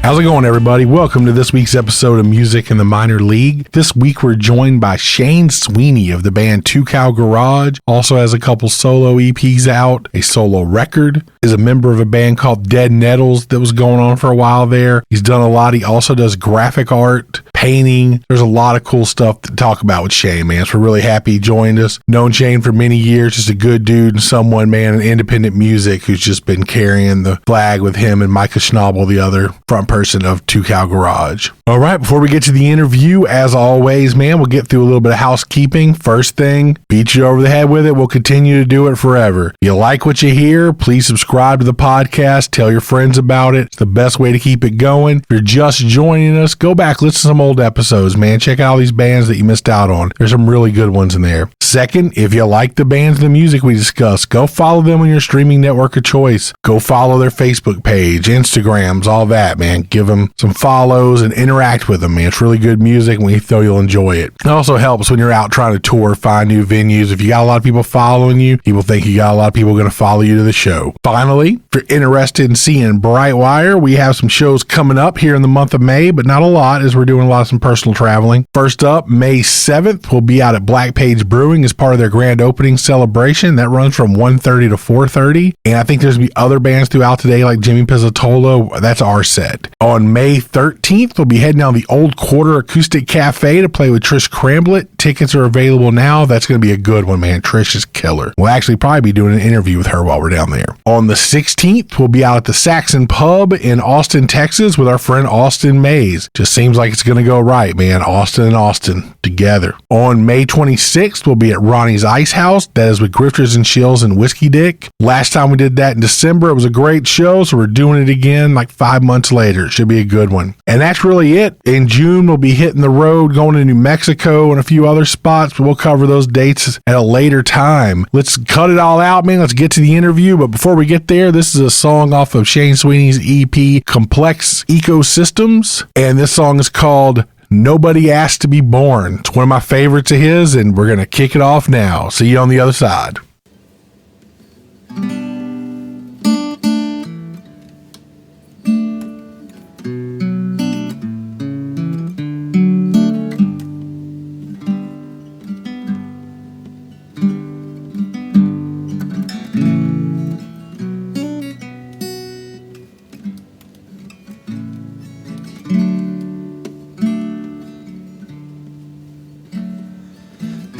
How's it going, everybody? Welcome to this week's episode of Music in the Minor League. This week we're joined by Shane Sweeney of the band Two Cow Garage. Also has a couple solo EPs out, a solo record, is a member of a band called Dead Nettles that was going on for a while there. He's done a lot. He also does graphic art, painting. There's a lot of cool stuff to talk about with Shane, man. So we're really happy he joined us. Known Shane for many years, just a good dude and someone, man, in independent music who's just been carrying the flag with him and Micah Schnabel, the other front person of Two Cow Garage. All right, before we get to the interview, as always, man, we'll get through a little bit of housekeeping. First thing, beat you over the head with it. We'll continue to do it forever. If you like what you hear, please subscribe to the podcast. Tell your friends about it. It's the best way to keep it going. If you're just joining us, go back, listen to some old episodes, man. Check out all these bands that you missed out on. There's some really good ones in there. Second, if you like the bands and the music we discuss, go follow them on your streaming network of choice. Go follow their Facebook page, Instagrams, all that, man. Give them some follows and interact with them, man. It's really good music and we feel you'll enjoy it. It also helps when you're out trying to tour, find new venues. If you got a lot of people following you, people think you got a lot of people going to follow you to the show. Finally, if you're interested in seeing Brightwire, we have some shows coming up here in the month of May, but not a lot as we're doing a lot of some personal traveling. First up, May 7th, we'll be out at Black Page Brewing as part of their grand opening celebration. That runs from 1:30 to 4:30. And I think there's going to be other bands throughout today like Jimmy Pizzatolo. That's our set. On May 13th, we'll be heading down the Old Quarter Acoustic Cafe to play with Trish Cramblett. Tickets are available now. That's going to be a good one, man. Trish is killer. We'll actually probably be doing an interview with her while we're down there. On the 16th, we'll be out at the Saxon Pub in Austin, Texas with our friend Austin Mays. Just seems like it's going to go right, man. Austin and Austin together. On May 26th, we'll be at Ronnie's Ice House. That is with Grifters and Chills and Whiskey Dick. Last time we did that in December, it was a great show, so we're doing it again like 5 months later. It should be a good one. And that's really it. In June, we'll be hitting the road, going to New Mexico and a few other spots, but we'll cover those dates at a later time. Let's cut it all out, man. Let's get to the interview. But before we get there, this is a song off of Shane Sweeney's EP, Complex Ecosystems. And this song is called Nobody Asked to Be Born. It's one of my favorites of his, and we're going to kick it off now. See you on the other side.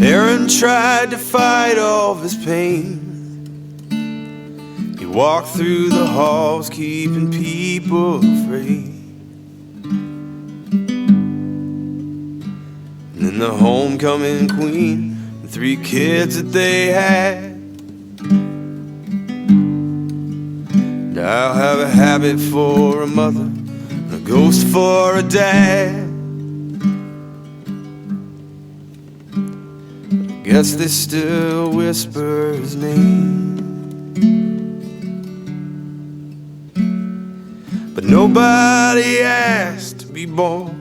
Aaron tried to fight off his pain. He walked through the halls, keeping people afraid. And then the homecoming queen, the 3 kids that they had. And I'll have a habit for a mother, and a ghost for a dad. Guess they still whisper his name. But nobody asked to be born,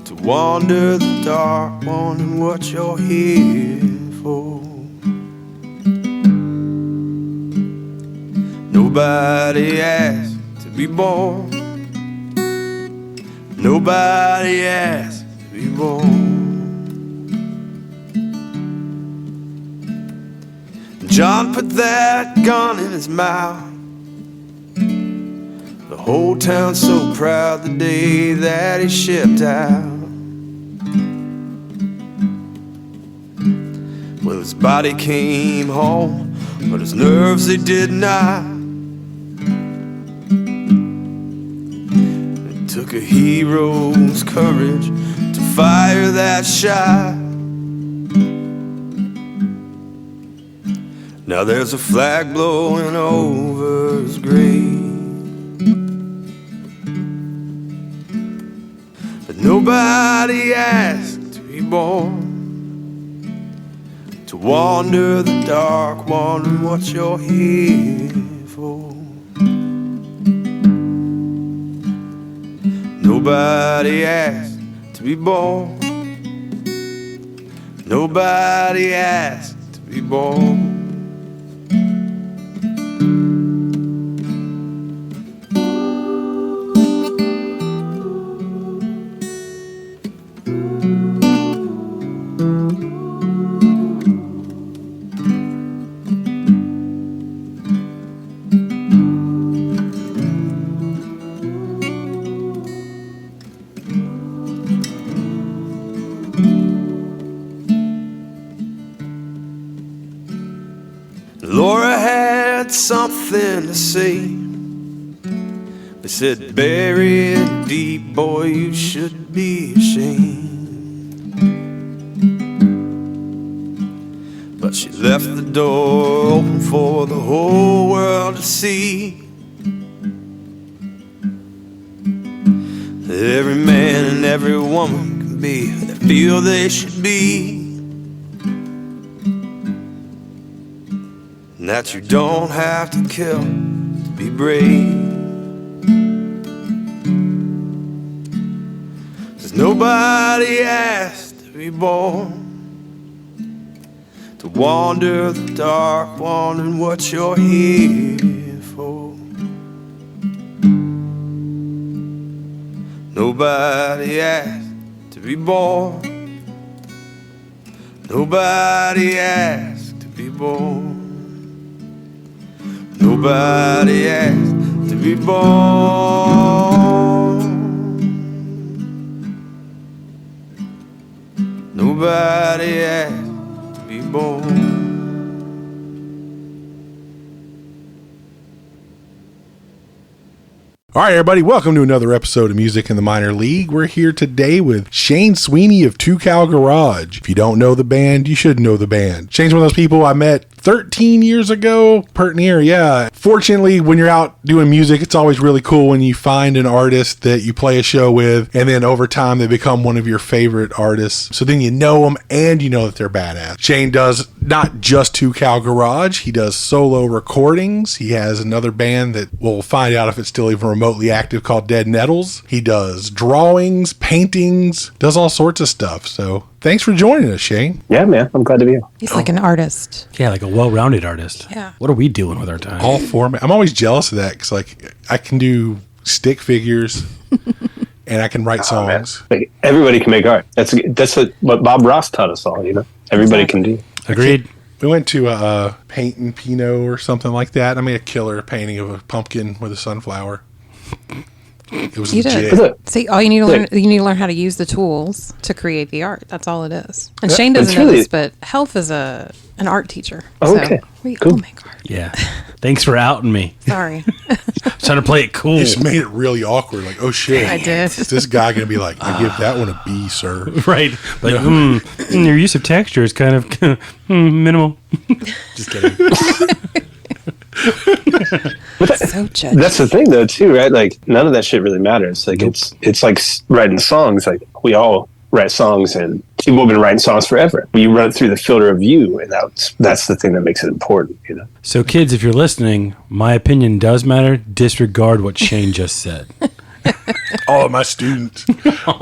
to wander the dark, wondering what you're here for. Nobody asked to be born. Nobody asked to be born. John put that gun in his mouth. The whole town so proud the day that he shipped out. Well, his body came home, but his nerves, they did not. It took a hero's courage to fire that shot. Now there's a flag blowing over his grave. But nobody asked to be born, to wander the dark, wondering what you're here for. Nobody asked to be born. Nobody asked to be born. Laura had something to say. They said, bury it deep, boy, you should be ashamed. But she left the door open for the whole world to see. That every man and every woman can be who they feel they should be. And that you don't have to kill to be brave. 'Cause nobody asked to be born, to wander the dark, wondering what you're here for. Nobody asked to be born. Nobody asked to be born. Nobody asked to be born. Nobody asked to be born. All right, everybody, welcome to another episode of Music in the Minor League. We're here today with Shane Sweeney of 2 Cal Garage. If you don't know the band, you should know the band. Shane's one of those people I met 13 years ago, pert near, yeah. Fortunately, when you're out doing music, it's always really cool when you find an artist that you play a show with, and then over time they become one of your favorite artists. So then you know them, and you know that they're badass. Shane does not just 2 Cal Garage, he does solo recordings. He has another band that we'll find out if it's still even remotely active called Dead Nettles. He does drawings, paintings, does all sorts of stuff. So thanks for joining us, Shane. Yeah, man. I'm glad to be here. He's like an artist. Yeah, like a well-rounded artist. Yeah. What are we doing with our time? All format. I'm always jealous of that because, like, I can do stick figures and I can write songs. Like, everybody can make art. That's what Bob Ross taught us all. You know, everybody can do. Agreed. We went to a paint and Pinot or something like that. I made a killer painting of a pumpkin with a sunflower. It was You legit. did. See, all you need to learn, you need to learn how to use the tools to create the art. That's all it is. And Shane doesn't know this, but Health is an art teacher. Oh, so okay. we Cool. all make art. Yeah. Thanks for outing me. Sorry. Trying to play it cool. It just made it really awkward. Like, oh shit. I did. Is this guy going to be like, I give that one a B, sir? Right. Like, your use of texture is kind of minimal. Just kidding. So judgy. That's the thing, though, too, right? Like, none of that shit really matters. Like, it's like writing songs. Like, we all write songs, and people have been writing songs forever. You run it through the filter of you, and that's the thing that makes it important, you know? So, kids, if you're listening, my opinion does matter. Disregard what Shane just said. All of my students.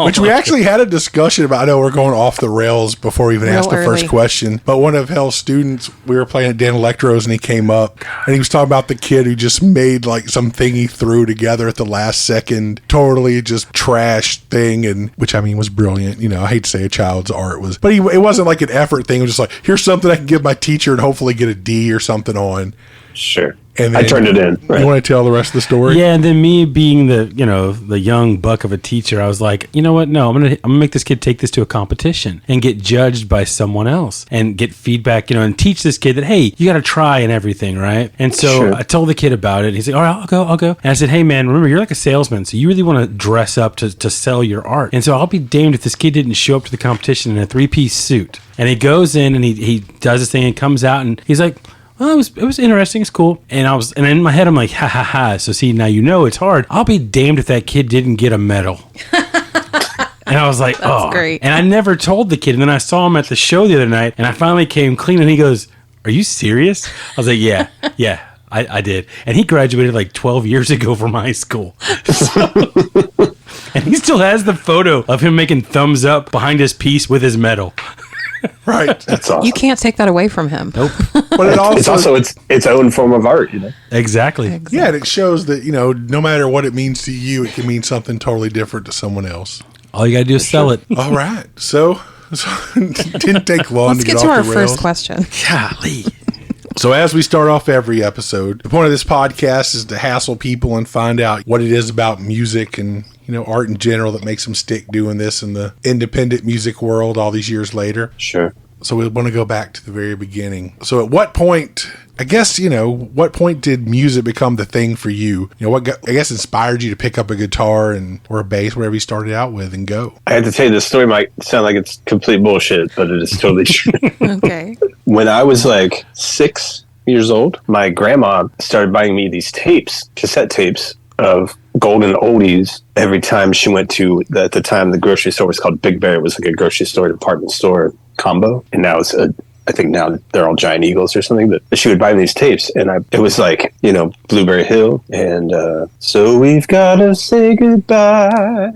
Which we actually had a discussion about. I know we're going off the rails before we even asked the first early. question. But one of Hell's students, we were playing at Dan Electro's and he came up and he was talking about the kid who just made like something he threw together at the last second. Totally just trash thing. And which I mean was brilliant. You know, I hate to say a child's art was, but it wasn't like an effort thing. It was just like, here's something I can give my teacher and hopefully get a D or something on. Sure. And I turned it in. Right? You want to tell the rest of the story? Yeah, and then me being the young buck of a teacher, I was like, you know what? No, I'm gonna make this kid take this to a competition and get judged by someone else and get feedback, and teach this kid that, hey, you got to try and everything, right? And so Sure. I told the kid about it. He's like, all right, I'll go. And I said, hey man, remember you're like a salesman, so you really want to dress up to sell your art. And so I'll be damned if this kid didn't show up to the competition in a 3-piece suit. And he goes in and he does this thing and comes out and he's like, well, it was interesting. It's cool. And in my head, I'm like, ha, ha, ha. So see, now it's hard. I'll be damned if that kid didn't get a medal. And I was like, That's great. And I never told the kid. And then I saw him at the show the other night, and I finally came clean, and he goes, are you serious? I was like, yeah, I did. And he graduated like 12 years ago from high school. And he still has the photo of him making thumbs up behind his piece with his medal. Right. That's awesome. You can't take that away from him. Nope. But It's also its own form of art, you know? Exactly. Yeah, and it shows that, no matter what it means to you, it can mean something totally different to someone else. All you got to do is sell it. All right. So it didn't take long Let's to get get to off our the rails. first question. Golly. So as we start off every episode, the point of this podcast is to hassle people and find out what it is about music and, art in general that makes them stick doing this in the independent music world all these years later. Sure. So we want to go back to the very beginning. So at what point, I guess, what point did music become the thing for you? What I guess inspired you to pick up a guitar or a bass, whatever you started out with, and go? I have to tell you, this story might sound like it's complete bullshit, but it is totally true. Okay. When I was like 6 years old, my grandma started buying me these tapes, cassette tapes of golden oldies every time she went to, at the time, the grocery store was called Big Bear. It was like a grocery store, department store combo. And now it's I think now they're all Giant Eagles or something, but she would buy me these tapes, and it was like, Blueberry Hill, and so we've got to say goodbye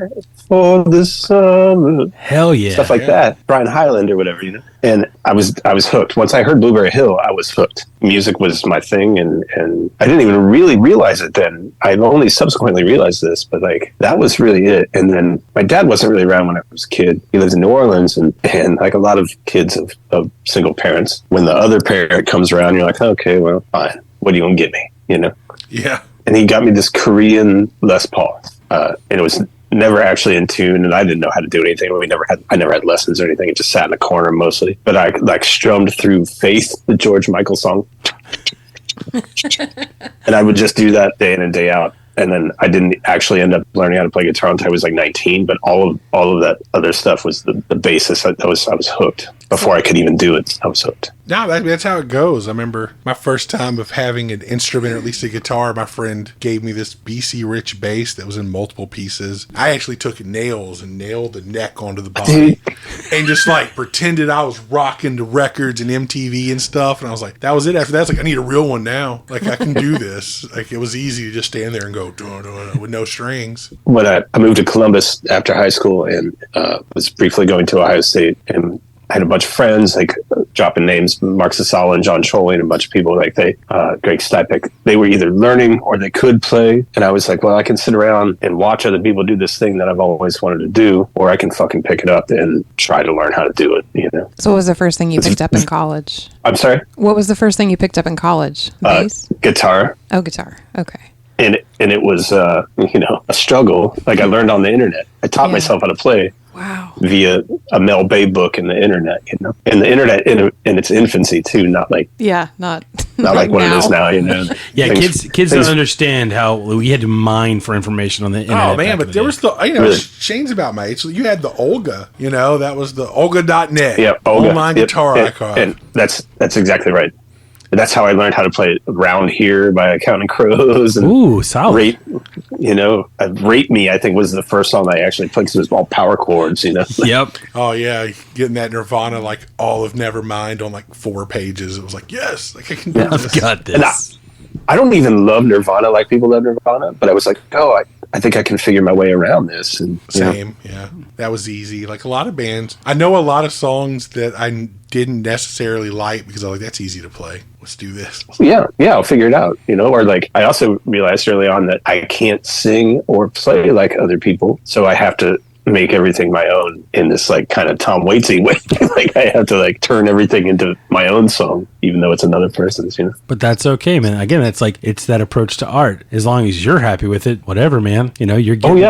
for the summer. Hell yeah. Stuff like that. Brian Hyland or whatever, And I was hooked. Once I heard Blueberry Hill, I was hooked. Music was my thing, and I didn't even really realize it then. I've only subsequently realized this, but that was really it. And then my dad wasn't really around when I was a kid. He lives in New Orleans, and like a lot of kids of single parents, when the other parent comes around, you're like, okay, well, fine. What are you going to get me? Yeah. And he got me this Korean Les Paul, and it was never actually in tune, and I didn't know how to do anything. I never had lessons or anything. It just sat in the corner mostly. But I strummed through Faith, the George Michael song, and I would just do that day in and day out. And then I didn't actually end up learning how to play guitar until I was like 19. But all of that other stuff was the basis. I was hooked before I could even do it. I was hooked. No, that's how it goes. I remember my first time of having an instrument, or at least a guitar. My friend gave me this BC Rich bass that was in multiple pieces. I actually took nails and nailed the neck onto the body and just pretended I was rocking the records and MTV and stuff. And I was like, that was it. After that, I was like, I need a real one now. I can do this. It was easy to just stand there and go with no strings. When I moved to Columbus after high school and was briefly going to Ohio State, and I had a bunch of friends, dropping names, Mark Sasala and John Choley, and a bunch of people Greg Stipek. They were either learning or they could play. And I was like, well, I can sit around and watch other people do this thing that I've always wanted to do, or I can fucking pick it up and try to learn how to do it, So what was the first thing you picked up in college? I'm sorry? What was the first thing you picked up in college? Bass? Guitar. Oh, guitar. Okay. And it was, a struggle. I learned on the internet. I taught myself how to play. Wow. Via a Mel Bay book and the internet, and the internet in its infancy too, not like not like what it is now, Yeah, kids don't understand how we had to mine for information on the internet. Oh man, but there was really? Shane's about my age. So you had the Olga, that was the Olga.net. Yeah, Olga. Online guitar icon. And that's exactly right. That's how I learned how to play Around Here by Counting Crows. And ooh, solid. Rate Me, I think, was the first song I actually played because it was all power chords, Yep. Oh, yeah. Getting that Nirvana, all of Nevermind on 4 pages. It was like, yes, I can do this. I've got this. I don't even love Nirvana like people love Nirvana, but I was like, I think I can figure my way around this. And Same, yeah. That was easy. A lot of bands, I know a lot of songs that I didn't necessarily like because I was like, that's easy to play. Let's do this. Yeah, I'll figure it out, Or I also realized early on that I can't sing or play like other people, so I have to make everything my own in this kind of Tom Waitsy way. I have to turn everything into my own song, even though it's another person's, But that's okay, man. Again, that's it's that approach to art. As long as you're happy with it, whatever, man. You're getting,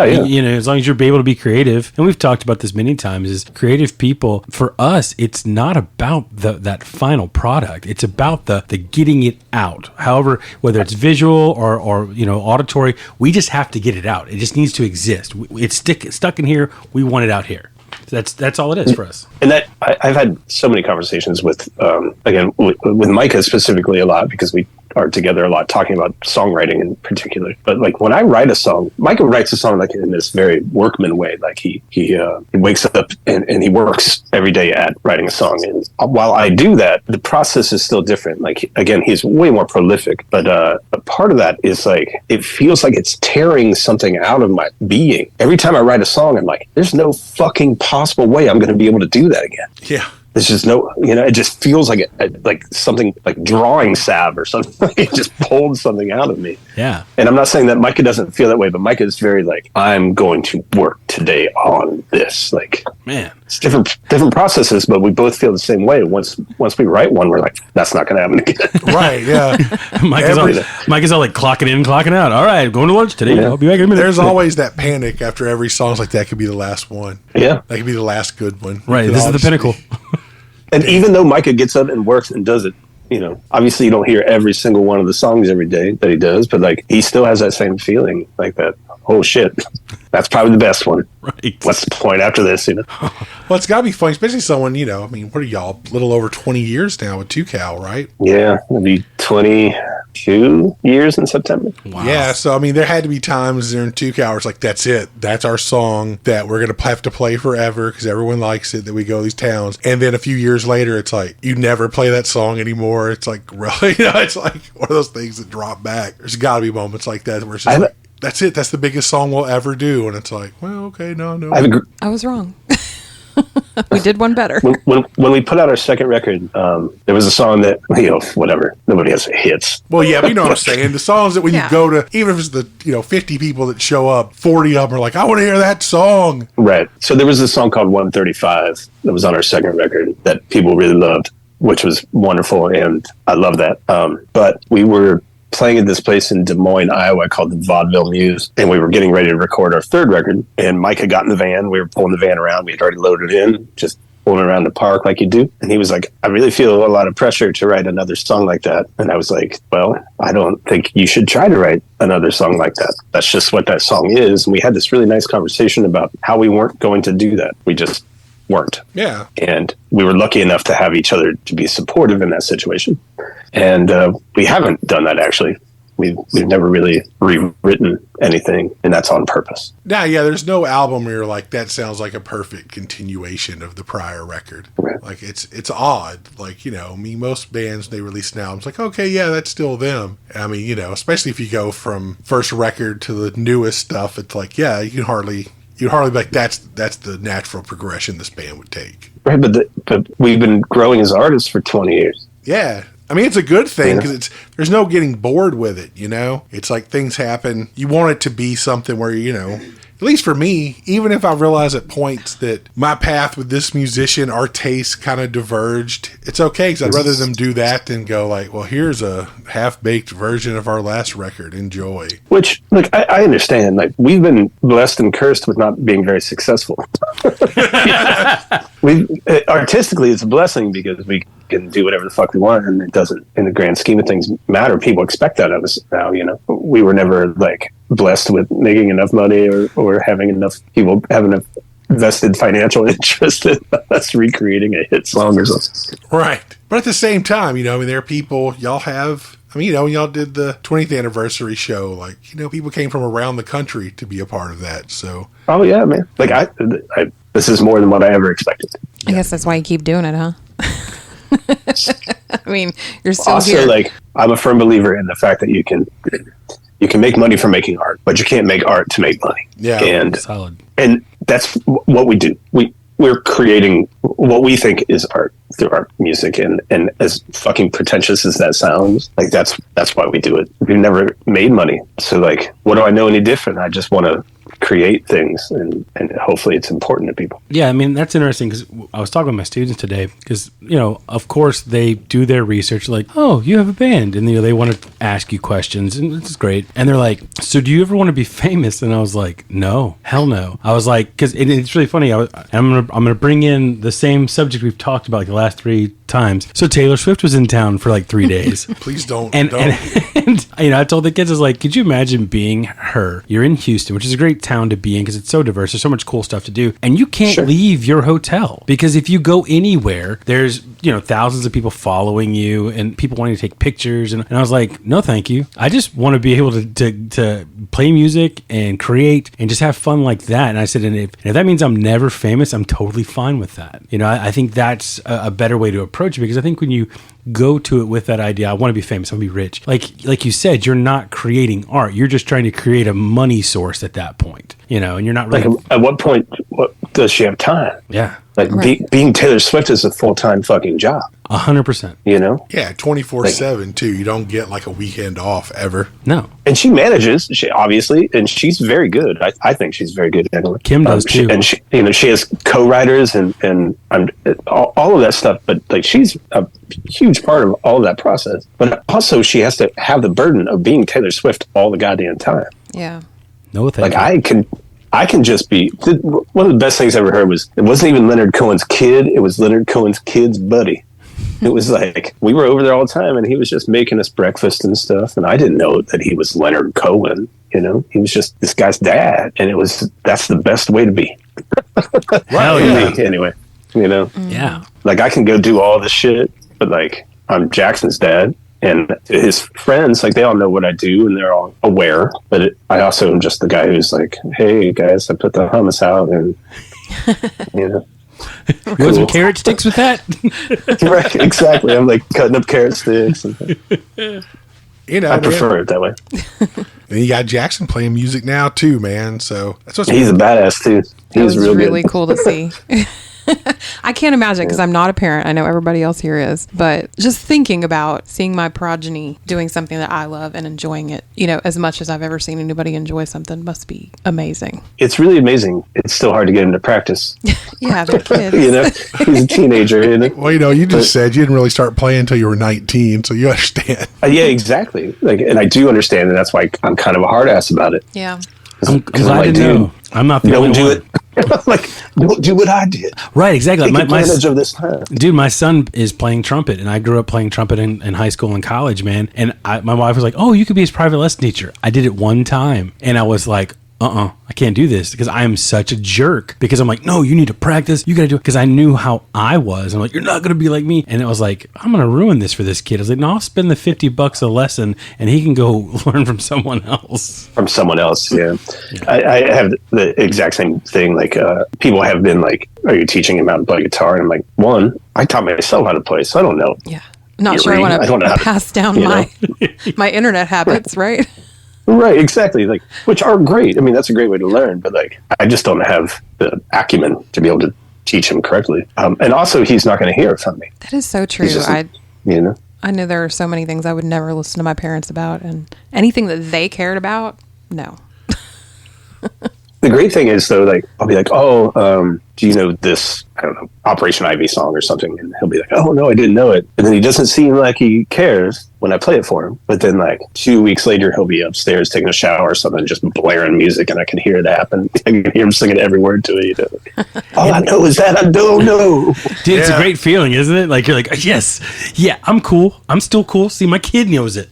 as long as you're able to be creative. And we've talked about this many times, is creative people, for us, it's not about that final product. It's about the getting it out. However, whether it's visual or auditory, we just have to get it out. It just needs to exist. It's stuck in here. We want it out here. That's all it is for us. And that I've had so many conversations with with Micah specifically a lot, because we are together a lot talking about songwriting in particular. But when I write a song, Micah writes a song in this very workman way. He wakes up and he works every day at writing a song. And while I do that, the process is still different. Again, he's way more prolific, but a part of that is it feels like it's tearing something out of my being. Every time I write a song, I'm like, there's no fucking possible way I'm going to be able to do that again. Yeah. There's just no, it just feels like something like drawing salve or something. It just pulled something out of me. Yeah. And I'm not saying that Micah doesn't feel that way, but Micah is very I'm going to work today on this. Man, it's different processes, but we both feel the same way. Once we write one, we're like, that's not going to happen again. Right. Yeah. Micah's all clocking in, clocking out. All right, going to lunch today. Yeah. I'll be back in a minute. There's always that panic after every song. That could be the last one. Yeah. That could be the last good one. Right. This is the pinnacle. And even though Micah gets up and works and does it, you know, obviously you don't hear every single one of the songs every day that he does, but like he still has that same feeling like that. Oh shit, that's probably the best one. Right. What's the point after this, you know? Well, it's got to be funny, especially someone, you know, I mean, what are y'all, a little over 20 years now with 2Cal, right? Yeah, it'll be 22 years in September. Wow. Yeah, so I mean, there had to be times during 2Cal where it's like, that's it. That's our song that we're going to have to play forever because everyone likes it, that we go to these towns. And then a few years later, it's like, you never play that song anymore. It's like, really? You know, it's like one of those things that drop back. There's got to be moments like that where it's just like, that's it. That's the biggest song we'll ever do. And it's like, well, okay, no. I was wrong. We did one better. When we put out our second record, there was a song that, you know, whatever, nobody has hits. Well, yeah, but you know what I'm saying. The songs that when you go to, even if it's the, you know, 50 people that show up, 40 of them are like, I want to hear that song. Right. So there was this song called 135 that was on our second record that people really loved, which was wonderful. And I love that. But we were playing at this place in Des Moines, Iowa called the Vaudeville Muse. And we were getting ready to record our third record. And Mike had gotten the van. We were pulling the van around. We had already loaded in, just pulling around the park like you do. And he was like, I really feel a lot of pressure to write another song like that. And I was like, well, I don't think you should try to write another song like that. That's just what that song is. And we had this really nice conversation about how we weren't going to do that. We just weren't. Yeah. And we were lucky enough to have each other to be supportive in that situation. And we haven't done that, actually. We've never really rewritten anything, and that's on purpose. Yeah, there's no album where you're like, that sounds like a perfect continuation of the prior record. Right. Like, it's odd. Like, you know, most bands, they release an album, it's like, okay, yeah, that's still them. I mean, you know, especially if you go from first record to the newest stuff, it's like, yeah, you'd hardly be like, that's the natural progression this band would take. Right, but we've been growing as artists for 20 years. Yeah. I mean, it's a good thing because there's no getting bored with it, you know? It's like things happen. You want it to be something where, you know, at least for me, even if I realize at points that my path with this musician, our tastes kind of diverged, it's okay because I'd rather them do that than go like, well, here's a half-baked version of our last record. Enjoy. Which, look, I understand. Like, we've been blessed and cursed with not being very successful. Artistically, it's a blessing because we can do whatever the fuck we want, and it doesn't, in the grand scheme of things, matter. People expect that of us now, you know. We were never like blessed with making enough money or having enough people have enough vested financial interest in us recreating a hit song or something. Right. But at the same time, you know, I mean, there are people, y'all have, I mean, you know, when y'all did the 20th anniversary show, like, you know, people came from around the country to be a part of that. So. Oh yeah, man. Like I this is more than what I ever expected. I guess that's why you keep doing it, huh? I mean, you're still also here. Like, I'm a firm believer in the fact that you can make money from making art, but you can't make art to make money. Yeah, and solid. And that's what we do. We're creating what we think is art through our music, and as fucking pretentious as that sounds, like that's why we do it. We've never made money, so like, what do I know any different? I just want to create things, and hopefully it's important to people. Yeah, I mean, that's interesting because I was talking with my students today because, you know, of course they do their research like, oh, you have a band, and, you know, they want to ask you questions, and this is great. And they're like, so do you ever want to be famous? And I was like, no, hell no. I was like, because it's really funny. I'm gonna bring in the same subject we've talked about like the last 3 times. So Taylor Swift was in town for like 3 days. Please don't. And you know, I told the kids, I was like, could you imagine being her? You're in Houston, which is a great town to be in because it's so diverse. There's so much cool stuff to do. And you can't leave your hotel because if you go anywhere, there's, you know, thousands of people following you and people wanting to take pictures. And I was like, no, thank you. I just want to be able to play music and create and just have fun like that. And I said, and if that means I'm never famous, I'm totally fine with that. You know, I think that's a better way to approach it because I think when you go to it with that idea, I want to be famous, I want to be rich. Like you said, you're not creating art. You're just trying to create a money source at that point, you know, and you're not really... Like, at what point does she have time? Yeah. Like, being Taylor Swift is a full-time fucking job. 100%. You know? Yeah, 24/7 too. You don't get like a weekend off ever. No. And she manages, obviously, and she's very good. I think she's very good at it. Kim does too. And she has co-writers and all of that stuff. But like, she's a huge part of all of that process. But also, she has to have the burden of being Taylor Swift all the goddamn time. Yeah. No, thank you. Like, I can just be. One of the best things I ever heard was it wasn't even Leonard Cohen's kid; it was Leonard Cohen's kid's buddy. It was like we were over there all the time, and he was just making us breakfast and stuff. And I didn't know that he was Leonard Cohen. You know, he was just this guy's dad, and that's the best way to be. Hell yeah. Anyway, you know, Yeah. like I can go do all this shit, but like I'm Jackson's dad. And his friends, like, they all know what I do, and they're all aware. But I also am just the guy who's like, hey, guys, I put the hummus out, and, you know. You want some carrot sticks with that? Right, exactly. I'm, like, cutting up carrot sticks. And, You know, I prefer it that way. And you got Jackson playing music now, too, man. So that's what's He's a badass, too. It was He's really good. cool to see. I can't imagine because I'm not a parent. I know everybody else here is, but just thinking about seeing my progeny doing something that I love and enjoying it, you know, as much as I've ever seen anybody enjoy something must be amazing. It's really amazing. It's still hard to get him to practice. Yeah, they're kids. You know, he's a teenager. You know? Well, you know, you just said you didn't really start playing until you were 19, so you understand. Yeah, exactly. Like, and I do understand, and that's why I'm kind of a hard ass about it. Yeah. I'm glad to know. I'm not the only Don't do one. it. Like, don't do what I did. Right, exactly. Take My advantage of this time. dude, my son is playing trumpet, and I grew up playing trumpet in high school and college, man. And my wife was like, "Oh, you could be his private lesson teacher." I did it one time, and I was like, I can't do this because I am such a jerk. Because I'm like, no, you need to practice. You got to do it. Because I knew how I was. I'm like, you're not going to be like me. And it was like, I'm going to ruin this for this kid. I was like, no, I'll spend the $50 a lesson and he can go learn from someone else. From someone else, yeah. I have the exact same thing. Like, people have been like, are you teaching him how to play guitar? And I'm like, one, I taught myself how to play, so I don't know. Yeah. Not You're sure right. I I don't know want how to to- pass down you my my internet habits, right? Right, exactly. Like, which are great. I mean, that's a great way to learn, but like, I just don't have the acumen to be able to teach him correctly. And also, he's not going to hear it from me. That is so true. He's just, I you know, know there are so many things I would never listen to my parents about, and anything that they cared about, no. the great thing is though, like, I'll be like, oh, do you know this, I don't know, Operation Ivy song or something? And he'll be like, oh no, I didn't know it. And then he doesn't seem like he cares when I play it for him. But then like 2 weeks later, he'll be upstairs taking a shower or something, just blaring music, and I can hear it happen. I can hear him singing every word to it. You know? All I know is that I don't know. Dude, it's a great feeling, isn't it? Like, you're like, yes, yeah, I'm cool. I'm still cool. See, my kid knows it.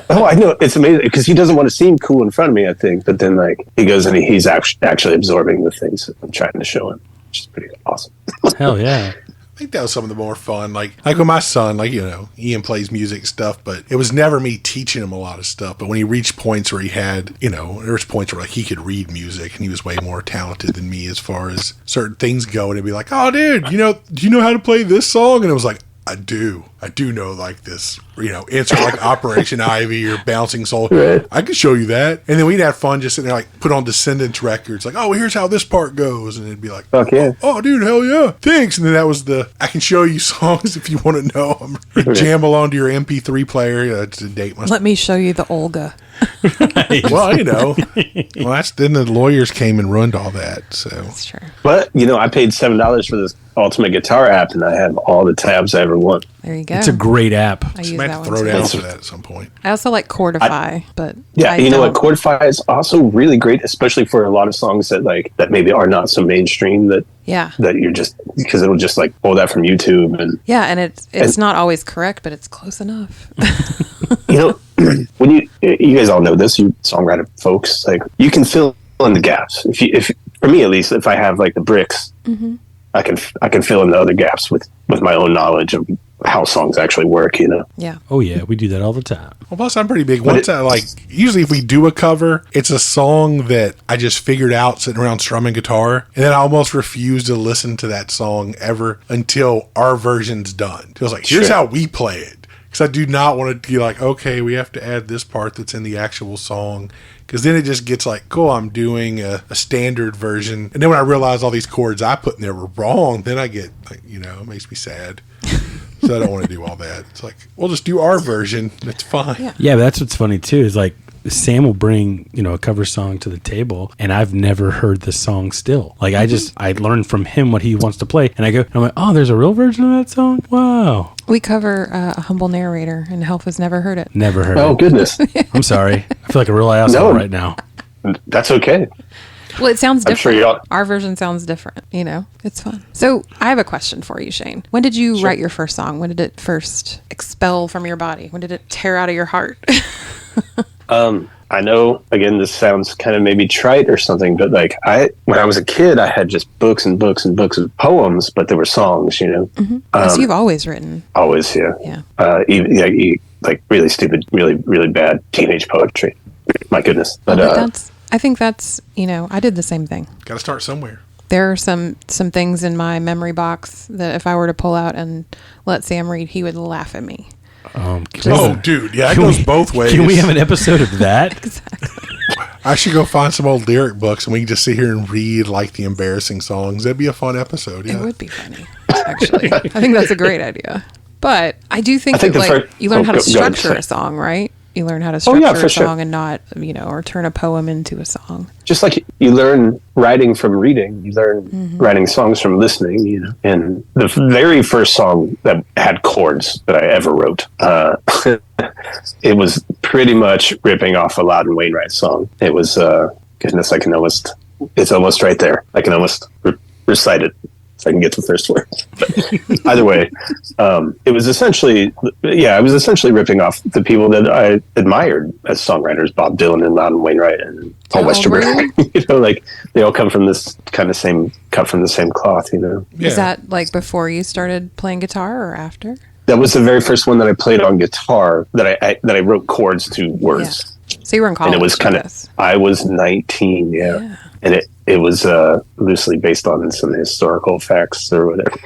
Oh, I know. It's amazing because he doesn't want to seem cool in front of me, I think. But then like he goes and he's actually absorbing the things that I'm trying to show him, which is pretty awesome. Hell yeah. I think that was some of the more fun. Like with my son, like, you know, Ian plays music and stuff, but it was never me teaching him a lot of stuff. But when he reached points where he had, you know, there was points where like he could read music and he was way more talented than me as far as certain things go. And it'd be like, oh, dude, you know, do you know how to play this song? And it was like, I do know like this, you know, answer like Operation Ivy or Bouncing Soul. Right. I could show you that. And then we'd have fun just sitting there, like put on Descendants records. Like, oh, here's how this part goes. And it'd be like, Fuck yeah. oh, dude, hell yeah. Thanks. And then that was I can show you songs if you want to know them. Or jam along to your MP3 player. To date myself. Let me show you the Olga. Well, you know. Well, then the lawyers came and ruined all that. So That's true. But you know, I paid $7 for this Ultimate Guitar app, and I have all the tabs I ever want. There you go. It's a great app. I use might that have to one throw too. down for that at some point. I also like Chordify, but Yeah, I you know what? don't- Chordify is also really great, especially for a lot of songs that maybe are not so mainstream that Yeah. you're just because it'll just like pull that from YouTube and Yeah, and it's not always correct, but it's close enough. you know when you guys all know this, you songwriter folks, like you can fill in the gaps. If for me at least, if I have like the bricks, I can fill in the other gaps with my own knowledge of how songs actually work. You know. Yeah. Oh, yeah, we do that all the time. Well, plus I'm pretty big. Once I like, usually if we do a cover, it's a song that I just figured out sitting around strumming guitar, and then I almost refuse to listen to that song ever until our version's done. So I was like, here's Sure. how we play it. Because I do not want it to be like, okay, we have to add this part that's in the actual song. Because then it just gets like, cool, I'm doing a standard version. And then when I realize all these chords I put in there were wrong, then I get, like, you know, it makes me sad. So I don't want to do all that. It's like, we'll just do our version. It's fine. Yeah. Yeah, but that's what's funny, too, is like Sam will bring, you know, a cover song to the table, and I've never heard the song still. Like, I learned from him what he wants to play, and I'm like, oh, there's a real version of that song? Wow. We cover A Humble Narrator, and Health has never heard it. Never heard Oh it. goodness, I'm sorry. I feel like a real asshole No. right now. that's okay. Well, it sounds I'm sure different. y'all- Our version sounds different. You know, it's fun. So I have a question for you, Shane. When did you write your first song? When did it first expel from your body? When did it tear out of your heart? I know, again, this sounds kind of maybe trite or something, but like when I was a kid, I had just books and books and books of poems, but they were songs, you know. So you've always written. Always, yeah. Yeah. Even like really stupid, really, really bad teenage poetry. My goodness. But I think that's, you know, I did the same thing. Got to start somewhere. There are some things in my memory box that if I were to pull out and let Sam read, he would laugh at me. Dude, yeah, it goes both ways. Can we have an episode of that? Exactly. I should go find some old lyric books and we can just sit here and read like the embarrassing songs. That'd be a fun episode. Yeah. It would be funny, actually. I think that's a great idea. But I do think that like you learn how to structure a song, right? You learn how to structure a song and not, you know, or turn a poem into a song. Just like you learn writing from reading, you learn writing songs from listening, you know. And the very first song that had chords that I ever wrote, it was pretty much ripping off a Loudon Wainwright song. It was, goodness, it's almost right there. I can almost recite it. I can get the first word. But either way, it was essentially ripping off the people that I admired as songwriters, Bob Dylan and Loudon Wainwright and Paul Westerberg. You know, like they all come from this kind of cut from the same cloth, you know. Yeah. Is that like before you started playing guitar or after? That was the very first one that I played on guitar that I wrote chords to words. Yeah. So you were in college. And it was I was 19, yeah. And it was loosely based on some historical facts or whatever.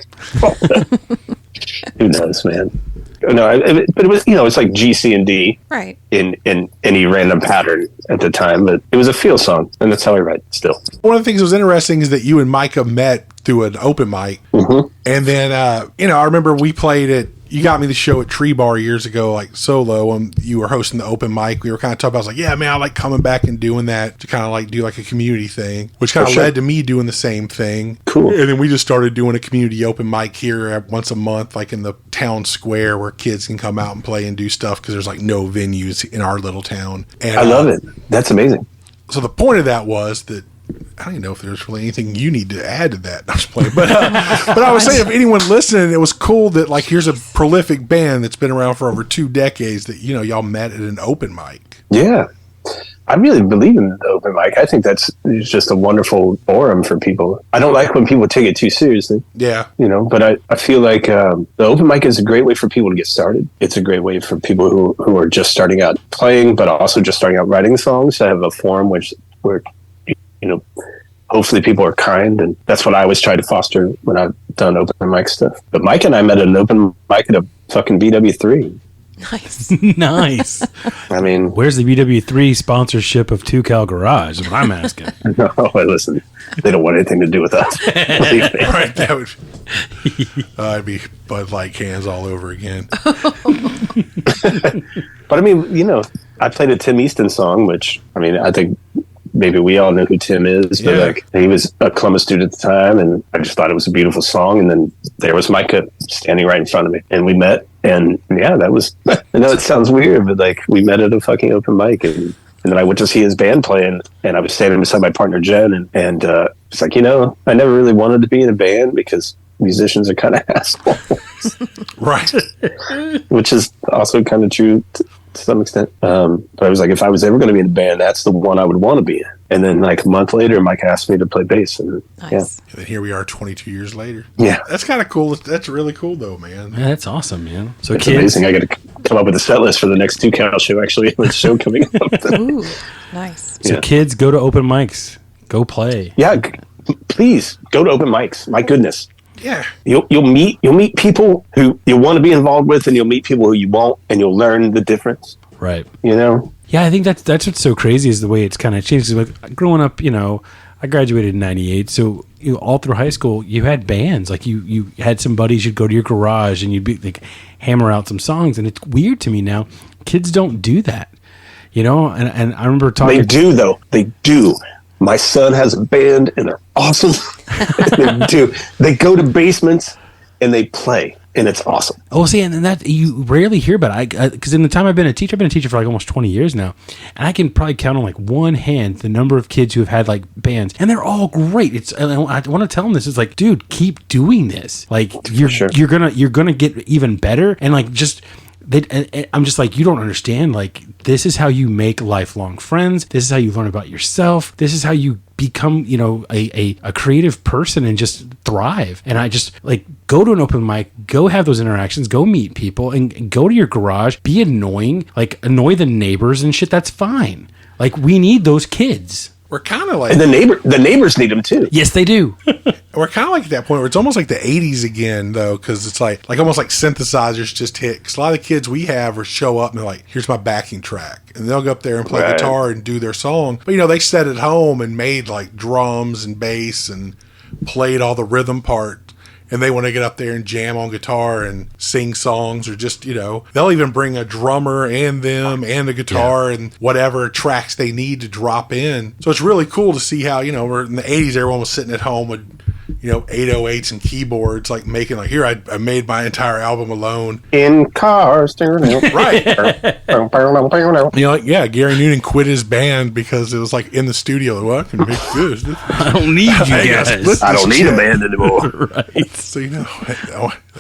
Who knows, man? No, but it was, you know, it's like G, C, and D, right? In any random pattern at the time, but it was a feel song, and that's how I write still. One of the things that was interesting is that you and Micah met through an open mic, and then you know, I remember we played at. You got me the show at Tree Bar years ago, like solo, and you were hosting the open mic. We were kind of talking about, I was like, yeah, man, I like coming back and doing that to kind of like do like a community thing, which kind of led to me doing the same thing. Cool. And then we just started doing a community open mic here once a month, like in the town square where kids can come out and play and do stuff because there's like no venues in our little town. And I love it. That's amazing. So the point of that was that I don't even know if there's really anything you need to add to that. I'm just playing. But I was saying, if anyone listening, it was cool that like here's a prolific band that's been around for over 2 decades that, you know, y'all met at an open mic. Yeah. I really believe in the open mic. I think it's just a wonderful forum for people. I don't like when people take it too seriously. Yeah. You know, but I feel like the open mic is a great way for people to get started. It's a great way for people who are just starting out playing, but also just starting out writing songs. I have a forum where you know, hopefully people are kind, and that's what I always try to foster when I've done open mic stuff. But Mike and I met at an open mic at a fucking BW3. Nice. Nice. I mean, where's the BW3 sponsorship of 2 Cal Garage? Is what I'm asking. No, listen, they don't want anything to do with us. Right, that would I'd be Bud Light cans all over again. But I mean, you know, I played a Tim Easton song, which I mean, I think maybe we all know who Tim is, but like he was a Columbus student at the time, and I just thought it was a beautiful song. And then there was Micah standing right in front of me, and we met. And yeah, that was. I know it sounds weird, but like we met at a fucking open mic, and then I went to see his band playing, and I was standing beside my partner Jen, and it's like, you know, I never really wanted to be in a band because musicians are kind of assholes, right? Which is also kind of true to some extent. But I was like, if I was ever going to be in a band, that's the one I would want to be in. And then like a month later, Mike asked me to play bass. And nice. And then here we are 22 years later. Yeah. That's kind of cool. That's really cool though, man. Yeah, that's awesome, man. So it's kids, amazing. I got to come up with a set list for the next 2 Cal show, actually. The show coming up. Ooh, nice. So kids, go to open mics. Go play. Yeah. Please go to open mics. My goodness. Yeah. You'll meet people who you want to be involved with, and you'll meet people who you won't, and you'll learn the difference. Right. You know? Yeah, I think that's what's so crazy is the way it's kind of changed. Like growing up, you know, I graduated in '98, so you know, all through high school, you had bands. Like you had some buddies. You'd go to your garage and you'd be like hammer out some songs. And it's weird to me now. Kids don't do that, you know. And I remember talking. They do though. They do. My son has a band, and they're awesome. They do. They go to basements and they play. and it's awesome. Oh, see, and that you rarely hear about it. Because in the time I've been a teacher for like almost 20 years now, and I can probably count on like one hand the number of kids who have had like bands, and they're all great. I want to tell them this. It's like, dude, keep doing this. Like you're gonna get even better, and like just. I'm just like, you don't understand. Like, this is how you make lifelong friends. This is how you learn about yourself. This is how you become, a creative person and just thrive. And I just like, go to an open mic, go have those interactions, go meet people, and go to your garage, be annoying, like annoy the neighbors and shit. That's fine. Like, we need those kids. We're kind of like, and the neighbors need them too. Yes, they do. We're kind of like at that point where it's almost like the 80s again, though, because it's like almost like synthesizers just hit. Because a lot of the kids we have show up and they're like, here's my backing track. And they'll go up there and play guitar and do their song. But, they sat at home and made like drums and bass and played all the rhythm part. And they want to get up there and jam on guitar and sing songs, or just, they'll even bring a drummer and them and the guitar and whatever tracks they need to drop in. So it's really cool to see how, we're in the 80s, everyone was sitting at home with, 808s and keyboards, like making like, here, I made my entire album alone. In cars. Right. Gary Noonan quit his band because it was like in the studio. Well, I can make this. I don't need you guys. I don't need a band anymore. Right. So,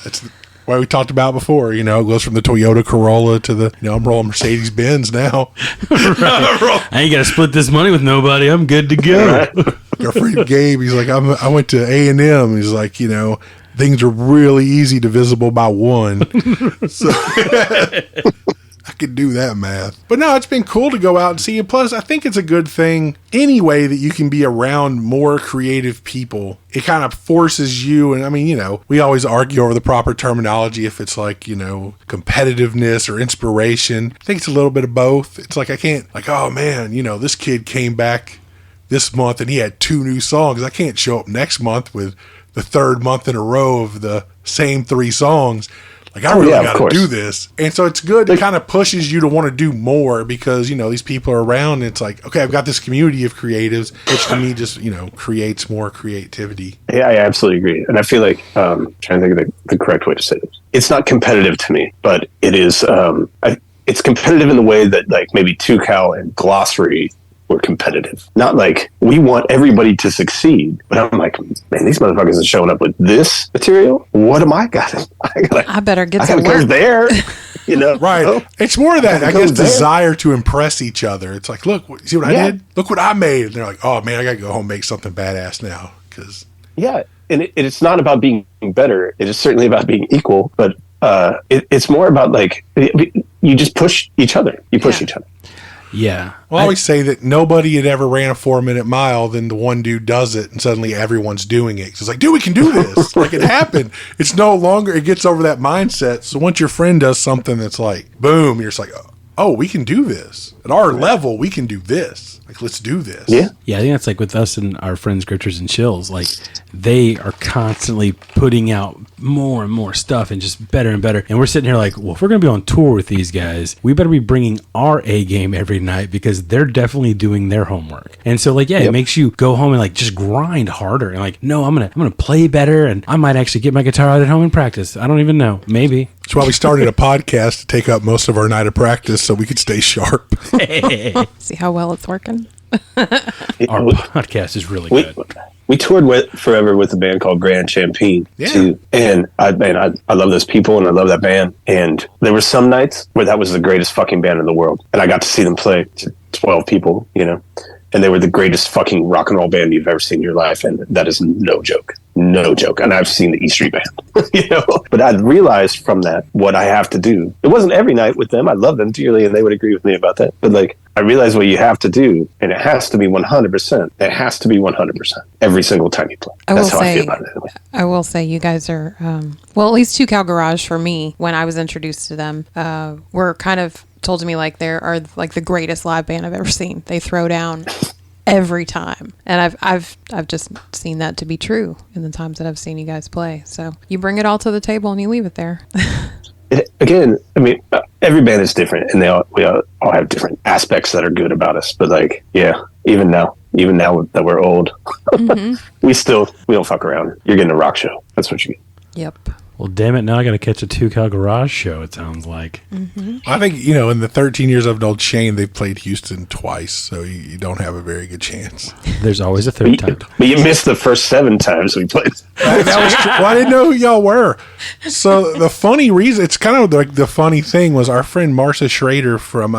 that's why we talked about before, it goes from the Toyota Corolla to the, I'm rolling Mercedes Benz now. Right. I ain't got to split this money with nobody. I'm good to go. Our friend Gabe, he's like, I went to A&M. He's like, things are really easy divisible by one. So I could do that math. But no, it's been cool to go out and see. And plus, I think it's a good thing anyway that you can be around more creative people. It kind of forces you. And I mean, we always argue over the proper terminology if it's like, competitiveness or inspiration. I think it's a little bit of both. It's like, I can't, like, oh man, this kid came back this month and he had 2 new songs. I can't show up next month with the 3rd month in a row of the same 3 songs. Like, I really got to do this. And so it's good. It kind of pushes you to want to do more because, these people are around. And it's like, okay, I've got this community of creatives, which to me just, creates more creativity. Yeah, I absolutely agree. And I feel like, trying to think of the correct way to say this. It's not competitive to me, but it is, it's competitive in the way that like maybe 2Cal and Glossary were competitive. Not like we want everybody to succeed, but I'm like, man, these motherfuckers are showing up with this material. What am I got? I better get some work. Go there, Right. Oh, it's more of that, I guess, desire to impress each other. It's like, look, see what I did? Look what I made. And they're like, oh man, I got to go home and make something badass now. Yeah. And it's not about being better. It is certainly about being equal, but it's more about like, you just push each other. You push each other. Yeah. Well, I always say that nobody had ever ran a 4-minute mile, then the one dude does it, and suddenly everyone's doing it. It's like, dude, we can do this. Like, it happened. It's no longer, it gets over that mindset. So once your friend does something that's like, boom, you're just like, oh, we can do this. At our level, we can do this. Like, let's do this. Yeah. Yeah, I think that's like with us and our friends Grifters and Chills. Like, they are constantly putting out more and more stuff and just better and better. And we're sitting here like, well, if we're going to be on tour with these guys, we better be bringing our A game every night because they're definitely doing their homework. And so like, it makes you go home and like just grind harder and like, no, I'm going to play better, and I might actually get my guitar out at home and practice. I don't even know. Maybe. That's why we started a podcast to take up most of our night of practice so we could stay sharp. See how well it's working? Our podcast is really good. We toured forever with a band called Grand Champagne too, and I love those people and I love that band. And there were some nights where that was the greatest fucking band in the world, and I got to see them play to 12 people, and they were the greatest fucking rock and roll band you've ever seen in your life, and that is no joke. No joke. And I've seen the E Street Band, But I realized from that what I have to do. It wasn't every night with them. I love them dearly, and they would agree with me about that. But like, I realized what you have to do, and it has to be 100%. It has to be 100% every single time you play. That's how I feel about it. Anyway. I will say you guys are, well, at least 2Cal Garage for me, when I was introduced to them, were kind of told to me like they are like the greatest live band I've ever seen. They throw down every time, and I've just seen that to be true in the times that I've seen you guys play. So you bring it all to the table and you leave it there. Again, I mean, every band is different, and we all have different aspects that are good about us. But like, even now that we're old, we don't fuck around. You're getting a rock show. That's what you get. Yep. Well, damn it! Now I got to catch a 2 Cal Garage show. It sounds like. I think, you know, in the 13 years I've known Shane, they've played Houston twice, so you don't have a very good chance. There's always a third time. But you missed the first 7 times we played. That was true. Well, I didn't know who y'all were. So the funny reason, it's kind of like the funny thing was our friend Marcia Schrader from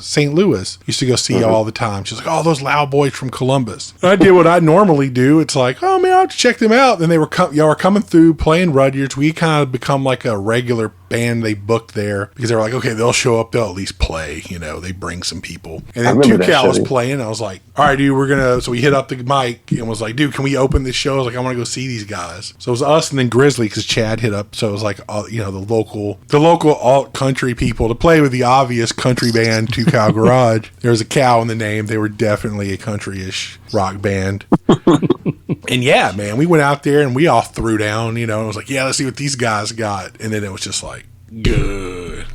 St. Louis used to go see y'all all the time. She's like, oh, those loud boys from Columbus. And I did what I normally do. It's like, oh man, I'll have to check them out. Then they were y'all were coming through playing Rudyard's. We kind of become like a regular band they booked there because they were like, okay, they'll show up, they'll at least play, you know, they bring some people. And then 2 Cal was playing. I was like, all right, dude, we're gonna, so we hit up the mic and was like, dude, can we open this show? I was like, I want to go see these guys. So it was us and then Grizzly because Chad hit up. So it was like, you know, the local alt country people to play with the obvious country band 2 Cal Garage. There was a cow in the name. They were definitely a country-ish rock band. And yeah, man, we went out there and we all threw down, you know, and it was like, yeah, let's see what these guys got. And then it was just like, good.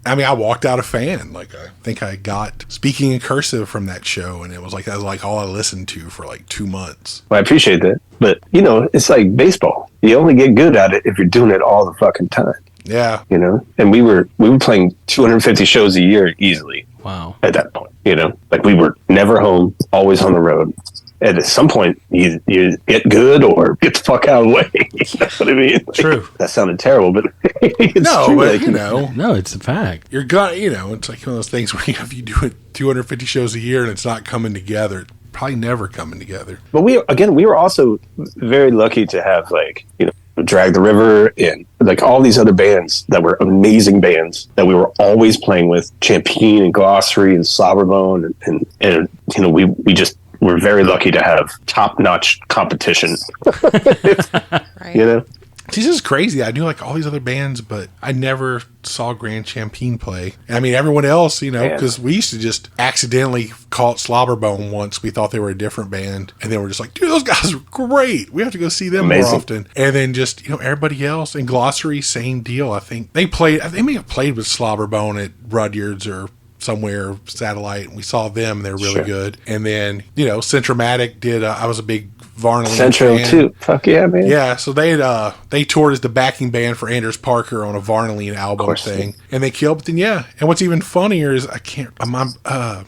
I mean, I walked out a fan. Like, I think I got Speaking in Cursive from that show, and it was like, that was like all I listened to for like 2 months. Well, I appreciate that. But, you know, it's like baseball. You only get good at it if you're doing it all the fucking time. Yeah. You know? And we were playing 250 shows a year easily. Wow. At that point, you know? Like, we were never home, always on the road. And at some point, you get good or get the fuck out of the way. You know what I mean? Like, True. That sounded terrible, but it's No, true. but Like, you know, No, it's a fact. you're gonna, you know, it's like one of those things where if you do it 250 shows a year and it's not coming together, it's probably never coming together. But we were also very lucky to have, like, you know, Drag the River and like all these other bands that were amazing bands that we were always playing with, Champagne and Glossary and Slobberbone and you know, we just were very lucky to have top-notch competition. Right. You know? This is crazy. I knew like all these other bands, but I never saw Grand Champagne play. I mean, everyone else, you know, because we used to just accidentally call it Slobberbone once. We thought they were a different band. And then we're just like, dude, those guys are great. We have to go see them more often. And then just, you know, everybody else. And Glossary, same deal. I think they may have played with Slobberbone at Rudyard's or somewhere satellite, and we saw them. They're really good. And then, you know, Centromatic did, I was a big Varnally Centro fan. too. Fuck yeah, man. Yeah, so they toured as the backing band for Anders Parker on a Varnally album thing, and they killed. But then and what's even funnier is I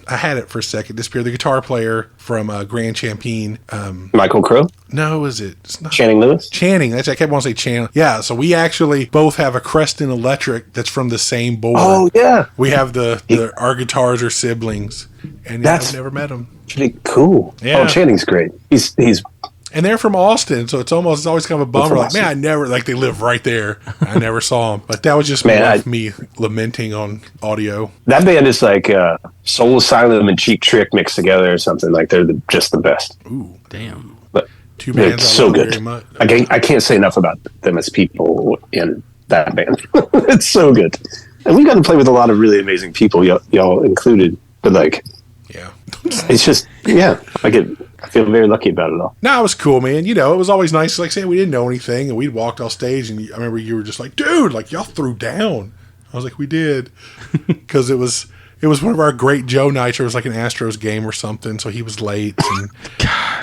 had it for a second. Disappeared. The guitar player from Grand Champagne, Michael Crow. No, is it? It's not Channing Lewis. Channing. I kept wanting to say Channing. Yeah, so we actually both have a Creston Electric that's from the same board. Oh yeah. We have our guitars are siblings, and I've never met them. Pretty cool. Yeah. Oh, Channing's great. He's And they're from Austin, so it's always kind of a bummer. Like, man, I never, like, they live right there. I never saw them. But that was just me lamenting on audio. That band is like Soul Asylum and Cheap Trick mixed together or something. Like, they're just the best. Ooh, damn. But two bands so love good. very much. I can't say enough about them as people in that band. It's so good. And we got to play with a lot of really amazing people, y'all included. But, like, yeah. It's just, I feel very lucky about it all. No, it was cool, man. You know, it was always nice. Like, saying we didn't know anything, and we'd walked off stage, and I remember you were just like, dude, like, y'all threw down. I was like, we did. Because it was one of our great Joe nights. It was like an Astros game or something, so he was late. And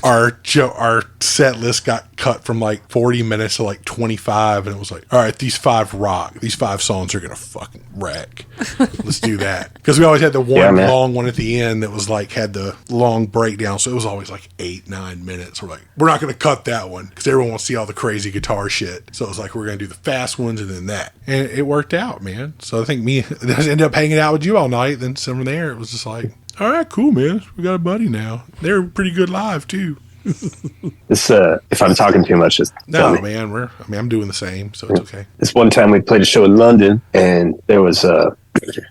our set list got cut from like 40 minutes to like 25, and it was like, all right, these 5 rock. These 5 songs are going to fucking wreck. Let's do that. Because we always had the one long one at the end that was like, had the long breakdown, so it was always like 8-9 minutes. We're like, we're not going to cut that one because everyone wants to see all the crazy guitar shit. So it was like, we're going to do the fast ones and then that. And it worked out, man. So I think I ended up hanging out with you all night. Then from there, it was just like, all right, cool, man. We got a buddy now. They're pretty good live too. This if I'm talking too much, just tell me. Man. I'm doing the same, so it's okay. This one time we played a show in London, and there was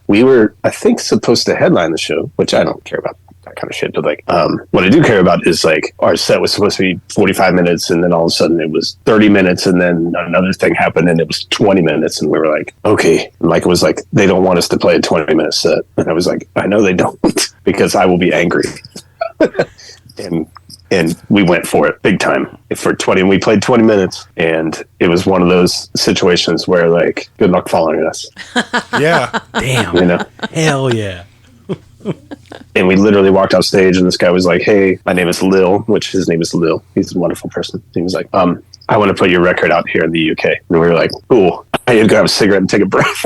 we were, I think, supposed to headline the show, which I don't care about that kind of shit. But like, what I do care about is like our set was supposed to be 45 minutes, and then all of a sudden it was 30 minutes, and then another thing happened, and it was 20 minutes, and we were like, okay. And like, it was like, they don't want us to play a 20-minute set, and I was like, I know they don't, because I will be angry. And we went for it big time and we played 20 minutes, and it was one of those situations where like, good luck following us. Yeah. Damn. You know? Hell yeah. And we literally walked off stage, and this guy was like, hey, my name is Lil, which his name is Lil. He's a wonderful person. He was like, I want to put your record out here in the UK. And we were like, cool. I need to go have a cigarette and take a breath.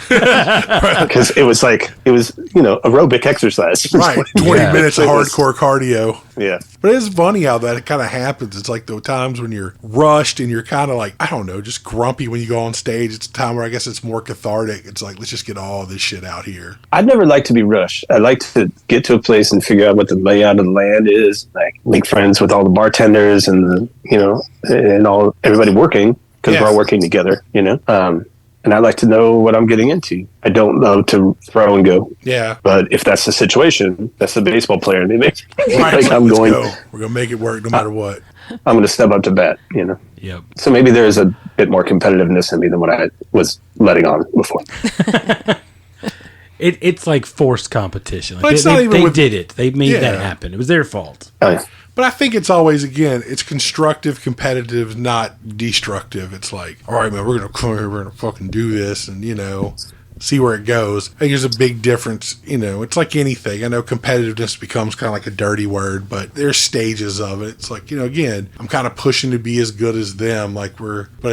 Because it was aerobic exercise. Right. 20 minutes of It was- hardcore cardio. Yeah. But it's funny how that kind of happens. It's like the times when you're rushed and you're kind of like, I don't know, just grumpy when you go on stage. It's a time where I guess it's more cathartic. It's like, let's just get all this shit out here. I'd never like to be rushed. I like to get to a place and figure out what the layout of the land is, like make friends with all the bartenders and everybody working, because we're all working together, and I like to know what I'm getting into. I don't know to throw and go. Yeah. But if that's the situation, that's the baseball player. They make Right. like I'm Let's going. go. We're going to make it work no matter what. I'm going to step up to bat. Yep. So maybe there's a bit more competitiveness in me than what I was letting on before. It's like forced competition. Like But it's they not even they with- did it. They made that Yeah. happen. It was their fault. Oh, yeah. But I think it's always, again, it's constructive, competitive, not destructive. It's like, all right, man, we're going to come here, we're going to fucking do this and, see where it goes. I think there's a big difference. It's like anything. I know competitiveness becomes kind of like a dirty word, but there's stages of it. It's like, again, I'm kind of pushing to be as good as them. But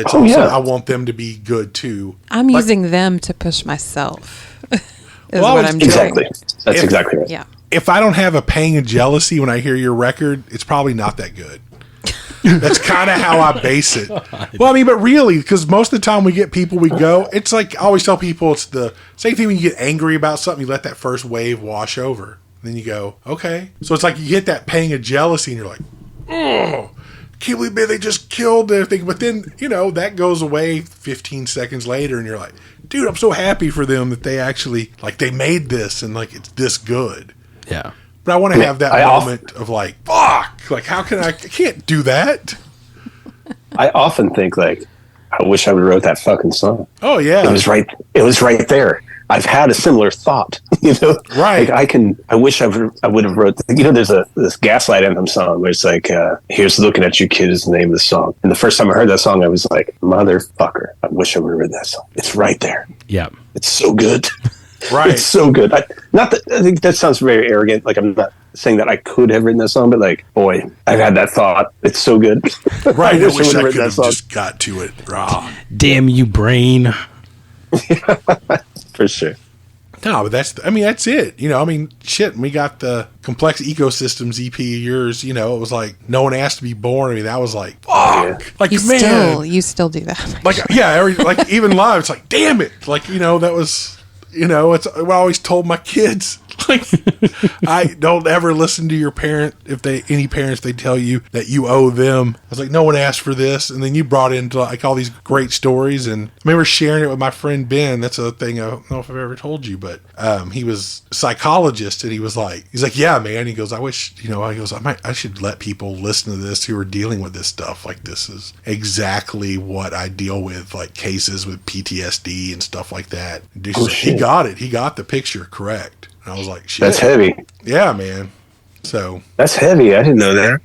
it's also, I want them to be good too. I'm using them to push myself. Is Well, what I'm doing. Exactly. That's exactly right. Yeah. If I don't have a pang of jealousy when I hear your record, it's probably not that good. That's kind of how I base it. Well, I mean, but really, because most of the time we get people, we go, it's like I always tell people, it's the same thing when you get angry about something, you let that first wave wash over. Then you go, okay. So it's like you hit that pang of jealousy and you're like, oh, can't believe they just killed everything. But then, that goes away 15 seconds later and you're like, dude, I'm so happy for them that they actually, they made this and it's this good. Yeah. But I want to have that moment of fuck, how can I can't do that. I often think I wish I would have wrote that fucking song. Oh yeah. It was right there. I've had a similar thought, Right. I wish I would have wrote, there's this Gaslight Anthem song where it's like, here's Looking at You Kid is the name of the song. And the first time I heard that song, I was like, motherfucker, I wish I would have written that song. It's right there. Yeah. It's so good. Right. It's so good. I think that sounds very arrogant. I'm not saying that I could have written that song, but boy, I've had that thought. It's so good. Right. I wish I would've could have just got to it. Raw. Damn you, brain. For sure. No, but that's it. Shit, we got the Complex Ecosystems EP of yours, it was like No One Asked to Be Born. That was fuck. Yeah. You still do that. Even live, it's like, damn it. That was, it's what I always told my kids. I don't ever listen to your parent. If any parents, they tell you that you owe them. I was like, no one asked for this. And then you brought into all these great stories. And I remember sharing it with my friend Ben. That's a thing I don't know if I've ever told you, but he was a psychologist and he's like, yeah, man. He goes, I should let people listen to this who are dealing with this stuff. This is exactly what I deal with, cases with PTSD and stuff like that. Dude, he got it. He got the picture correct. And I was like, shit. That's heavy. Yeah, man. So. That's heavy. I didn't know that.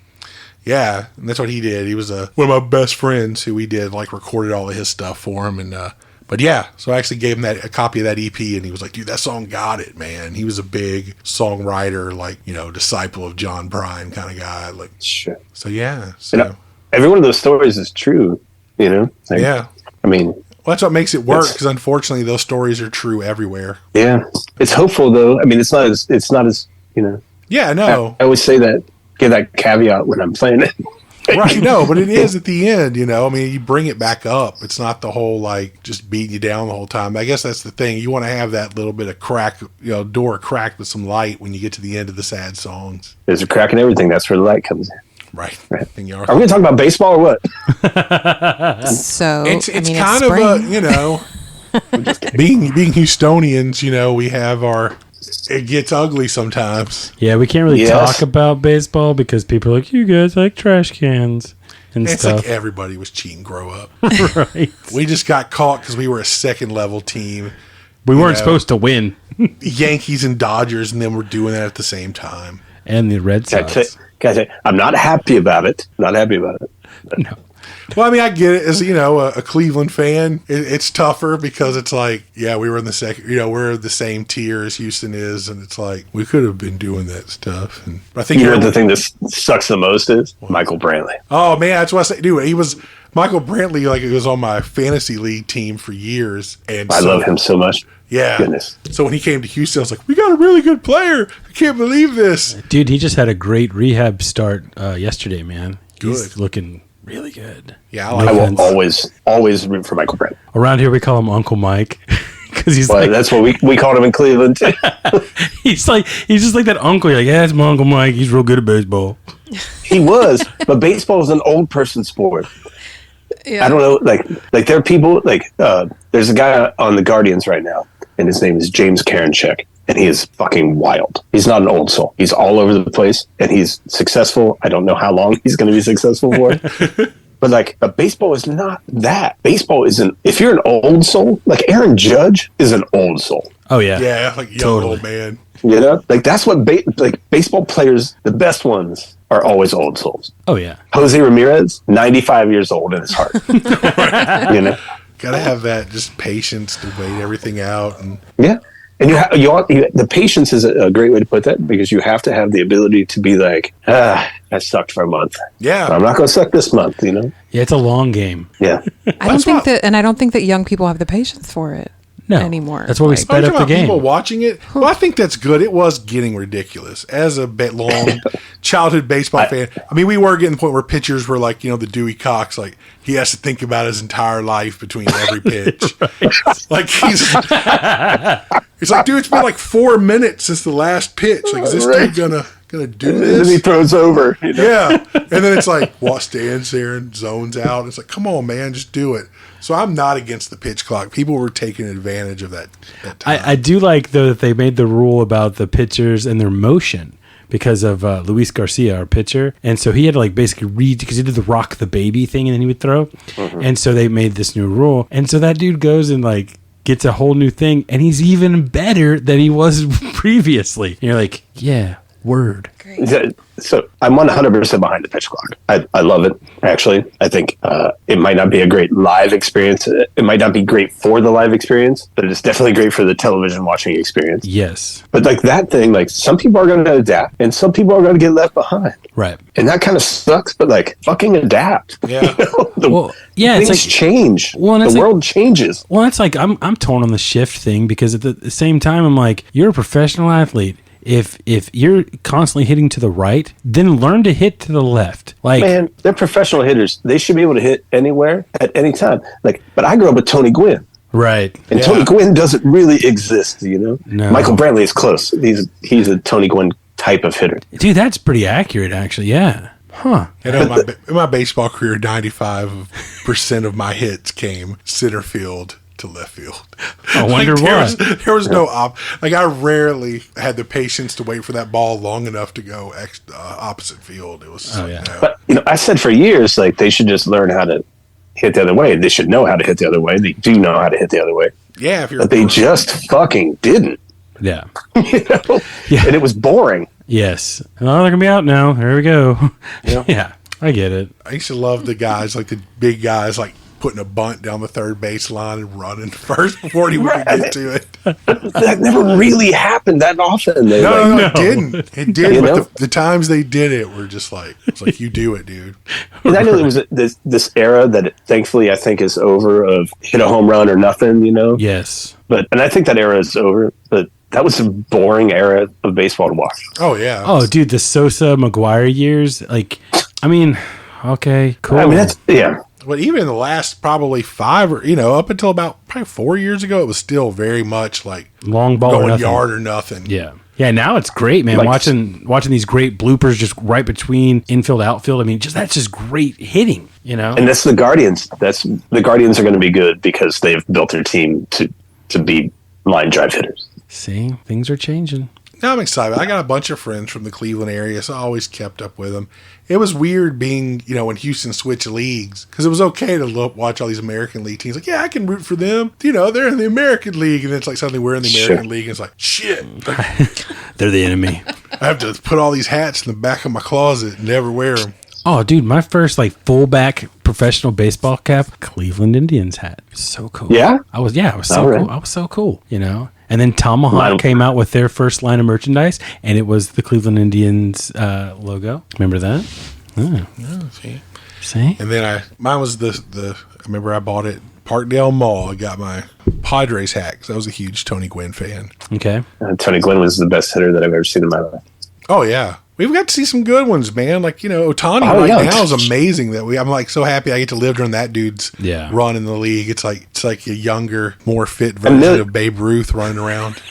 Yeah. And that's what he did. He was one of my best friends who we did, recorded all of his stuff for him. And, but yeah, so I actually gave him a copy of that EP and he was like, dude, that song got it, man. He was a big songwriter, disciple of John Prine kind of guy. Sure. So yeah. So. Every one of those stories is true, Yeah. I mean, well, that's what makes it work because unfortunately those stories are true everywhere. Yeah, it's hopeful though. I mean, it's not as Yeah, no. I always say that, give that caveat when I'm playing it. Right, no, but it is at the end, you bring it back up. It's not the whole just beating you down the whole time. I guess that's the thing. You want to have that little bit of crack, door cracked with some light when you get to the end of the sad songs. There's a crack in everything. That's where the light comes in. Right. Are Are we going to talk about baseball or what? So it's kind of a, being Houstonians, we have it gets ugly sometimes. Yeah, we can't really talk about baseball because people are like, you guys like trash cans and It's stuff. like everybody was cheating grow up. Right. We just got caught because we were a second level team. We weren't supposed to win. Yankees and Dodgers, and then we're doing that at the same time. And the Red Sox. Guys, I'm not happy about it. No. Well, I get it. As a Cleveland fan, it's tougher because it's we were in the second. We're the same tier as Houston is, and it's we could have been doing that stuff. And but I think the thing that sucks the most is Michael Brantley. Oh man, that's what I say, dude. He was Michael Brantley, like, was on my fantasy league team for years. And I love him so much. Yeah. Goodness. So when he came to Houston, I was like, we got a really good player. I can't believe this. Dude, he just had a great rehab start yesterday, man. He's Good. looking really good. Yeah, I will always root for Michael Brantley. Around here, we call him Uncle Mike. Because he's Well, like, that's what we called him in Cleveland too. he's just like that uncle. You're like, yeah, that's my Uncle Mike. He's real good at baseball. He was, but baseball is an old person sport. Yeah. I don't know, like there are people like there's a guy on the Guardians right now, and his name is James Karinchak, and he is fucking wild. He's not an old soul. He's all over the place, and he's successful. I don't know how long he's going to be successful for. But like, baseball is not that. Baseball isn't. If you're an old soul, like Aaron Judge is an old soul. Oh yeah, Yeah, like young Totally. old man. You know, like that's what like baseball players, the best ones, are always old souls. oh yeah. Jose Ramirez, 95 years old in his heart. You know, Gotta have that just patience to wait everything out. And yeah. And the patience is a great way to put that, because you have to have the ability to be like, I sucked for a month. yeah, I'm not going to suck this month, you know? Yeah, it's a long game. Yeah. I don't think I don't think that young people have the patience for it No, anymore. That's why we Like, sped Talking up the about game. people watching it. Well, I think that's good. It was getting ridiculous as a long childhood baseball fan. I mean, we were getting to the point where pitchers were like, the Dewey Cox, like he has to think about his entire life between every pitch. Like it's like, dude, it's been like 4 minutes since the last pitch. Like, is this Right. dude gonna do And then he this? throws over. You know? Yeah, and then it's like, stands there and zones out. It's like, come on, man, just do it. So I'm not against the pitch clock. People were taking advantage of that time. I do like, though, that they made the rule about the pitchers and their motion because of Luis Garcia, our pitcher. And so he had to like basically read, because he did the rock the baby thing and then he would throw. And so they made this new rule. And so that dude goes and like gets a whole new thing, and he's even better than he was previously. And you're like, yeah, word. So I'm 100% behind the pitch clock. I love it, actually. I think it might not be a great live experience. It might not be great for the live experience, but it is definitely great for the television watching experience. Yes. But like that thing, like some people are going to adapt and some people are going to get left behind. Right. And that kind of sucks, but like fucking adapt. Yeah. Well, yeah, it's things like- change. Well, and it's the like- world changes. Well, it's like I'm torn on the shift thing, because at the same time, I'm like, you're a professional athlete. If you're constantly hitting to the right, then learn to hit to the left. Like, Man, they're professional hitters. They should be able to hit anywhere at any time. Like, but I grew up with Tony Gwynn. right. And Yeah. Tony Gwynn doesn't really exist, you know? No. Michael Brantley is close. He's a Tony Gwynn type of hitter. Dude, that's pretty accurate, actually. Yeah. Huh. And in my baseball career, 95% of my hits came center field to left field. I wonder why. There was no like I rarely had the patience to wait for that ball long enough to go opposite field. It was Oh, yeah. no. But, I said for years, like, they should just learn how to hit the other way. They should know how to hit the other way. They do know how to hit the other way. Yeah, if you're But they just fucking didn't. Yeah. You know? Yeah. And it was boring. Yes. Oh, they're gonna be out now. There we go. Yeah. Yeah. I get it. I used to love the guys, like the big guys, like putting a bunt down the third base line and running first before he would Right. get to it. That never really happened that often. They, No, like, it didn't. It did, You but know? the times they did it were just like, it's like, you do it, dude. And I know there was this era that thankfully I think is over, of hit a home run or nothing, you know? Yes. And I think that era is over, but that was a boring era of baseball to watch. Oh, yeah. Oh, dude, the Sosa McGuire years. Like, I mean, okay, cool. I mean, that's, yeah. But even in the last probably 5 or, up until about probably 4 years ago, it was still very much like long ball or going nothing. yard or nothing. Yeah. Yeah, now it's great, man. Like- watching these great bloopers just right between infield, outfield. I mean, that's just great hitting, you know? And that's the Guardians. The Guardians are going to be good because they've built their team to be line drive hitters. See, things are changing. No, I'm excited. I got a bunch of friends from the Cleveland area, so I always kept up with them. It was weird being, when Houston switched leagues, because it was okay to watch all these American League teams. Like, yeah, I can root for them. They're in the American League, and then it's like suddenly we're in the American League, and it's like, shit. They're the enemy. I have to put all these hats in the back of my closet and never wear them. Oh, dude, my first fullback professional baseball cap, Cleveland Indians hat. So cool. Yeah? I was so All right. cool. I was so cool, And then Tomahawk came out with their first line of merchandise, and it was the Cleveland Indians logo. Remember that? Oh. See? See? And then mine was I remember I bought it Parkdale Mall. I got my Padres hat because I was a huge Tony Gwynn fan. Okay. Tony Gwynn was the best hitter that I've ever seen in my life. Oh yeah, we've got to see some good ones, man. Like Ohtani now is amazing. I'm like so happy I get to live during that dude's run in the league. It's like a younger, more fit version of Babe Ruth running around.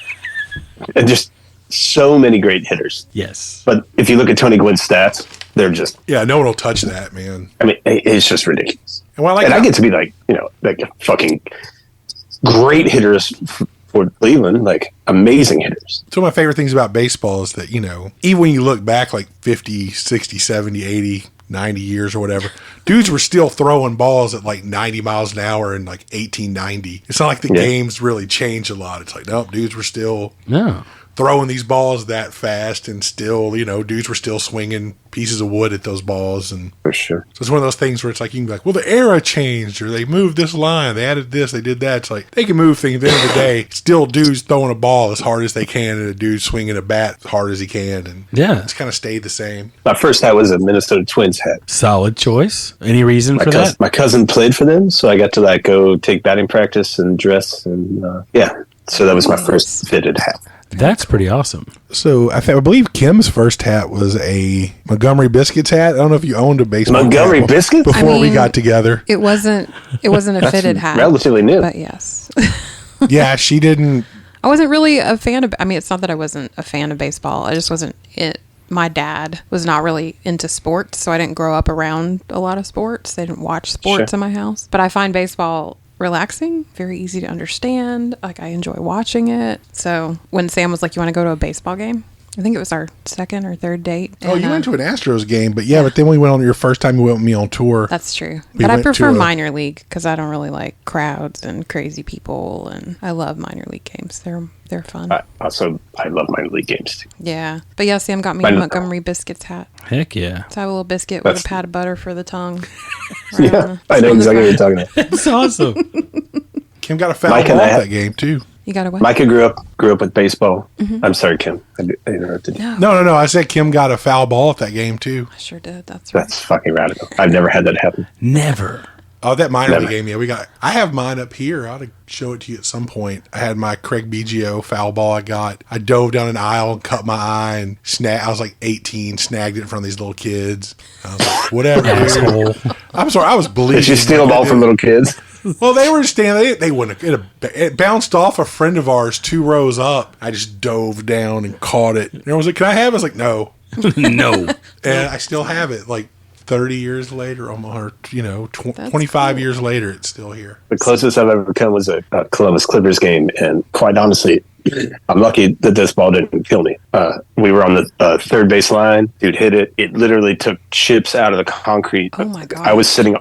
And just so many great hitters. Yes. But if you look at Tony Gwynn's stats, they're just no one will touch that, man. I mean, it's just ridiculous. And I get to be like fucking great hitters for Cleveland, like amazing hitters. So one of my favorite things about baseball is that, even when you look back like 50, 60, 70, 80, 90 years or whatever, dudes were still throwing balls at like 90 miles an hour in like 1890. It's not like the games really changed a lot. It's like, nope, dudes were still throwing these balls that fast, and still, dudes were still swinging pieces of wood at those balls. And for sure. So it's one of those things where it's like, you can be like, well, the era changed, or they moved this line, they added this, they did that. It's like, they can move things. At the end of the day, still dudes throwing a ball as hard as they can, and a dude swinging a bat as hard as he can. And it's kind of stayed the same. My first hat was a Minnesota Twins hat. Solid choice. Any reason for that? My cousin played for them, so I got to go take batting practice and dress, and so that was my first fitted hat. That's pretty awesome. So I believe Kim's first hat was a Montgomery Biscuits hat. I don't know if you owned a baseball Montgomery hat Biscuits before we got together. It wasn't a fitted hat. Relatively new, but yes. Yeah, she didn't. I wasn't really a fan of. I mean, it's not that I wasn't a fan of baseball. I just wasn't. My dad was not really into sports, so I didn't grow up around a lot of sports. They didn't watch sports in my house. But I find baseball relaxing, very easy to understand. Like, I enjoy watching it. So when Sam was like, you want to go to a baseball game? I think it was our second or third date. Oh, you went to an Astros game, but but then we went on your first time you went with me on tour. That's true. But I prefer minor league because I don't really like crowds and crazy people, and I love minor league games. They're fun. I love minor league games too. Yeah. But yeah, Sam got me a Montgomery Biscuits hat. Heck yeah. So I have a little biscuit with a pat of butter for the tongue. I know exactly what you're talking about. That's awesome. Kim got a foul ball at that game too. You got a what? Micah grew up with baseball. Mm-hmm. I'm sorry, Kim. I interrupted you. No. I said Kim got a foul ball at that game too. I sure did. That's right. That's fucking radical. I've never had that happen. Never. Oh, that minor league game. I have mine up here. I ought to show it to you at some point. I had my Craig Biggio foul ball I dove down an aisle and cut my eye and I was like 18, snagged it in front of these little kids. I was like, whatever, dude. I'm sorry, I was bleeding. Did you steal a ball from little kids? Well, they were standing. They wouldn't. It bounced off a friend of ours 2 rows up. I just dove down and caught it. And I was like, "Can I have it?" I was like, "No, no." And I still have it. Like 30 years later, almost, 25 years later, it's still here. The closest I've ever come was a Columbus Clippers game, and quite honestly, I'm lucky that this ball didn't kill me. We were on the third base line. Dude hit it. It literally took chips out of the concrete. Oh my God. I was sitting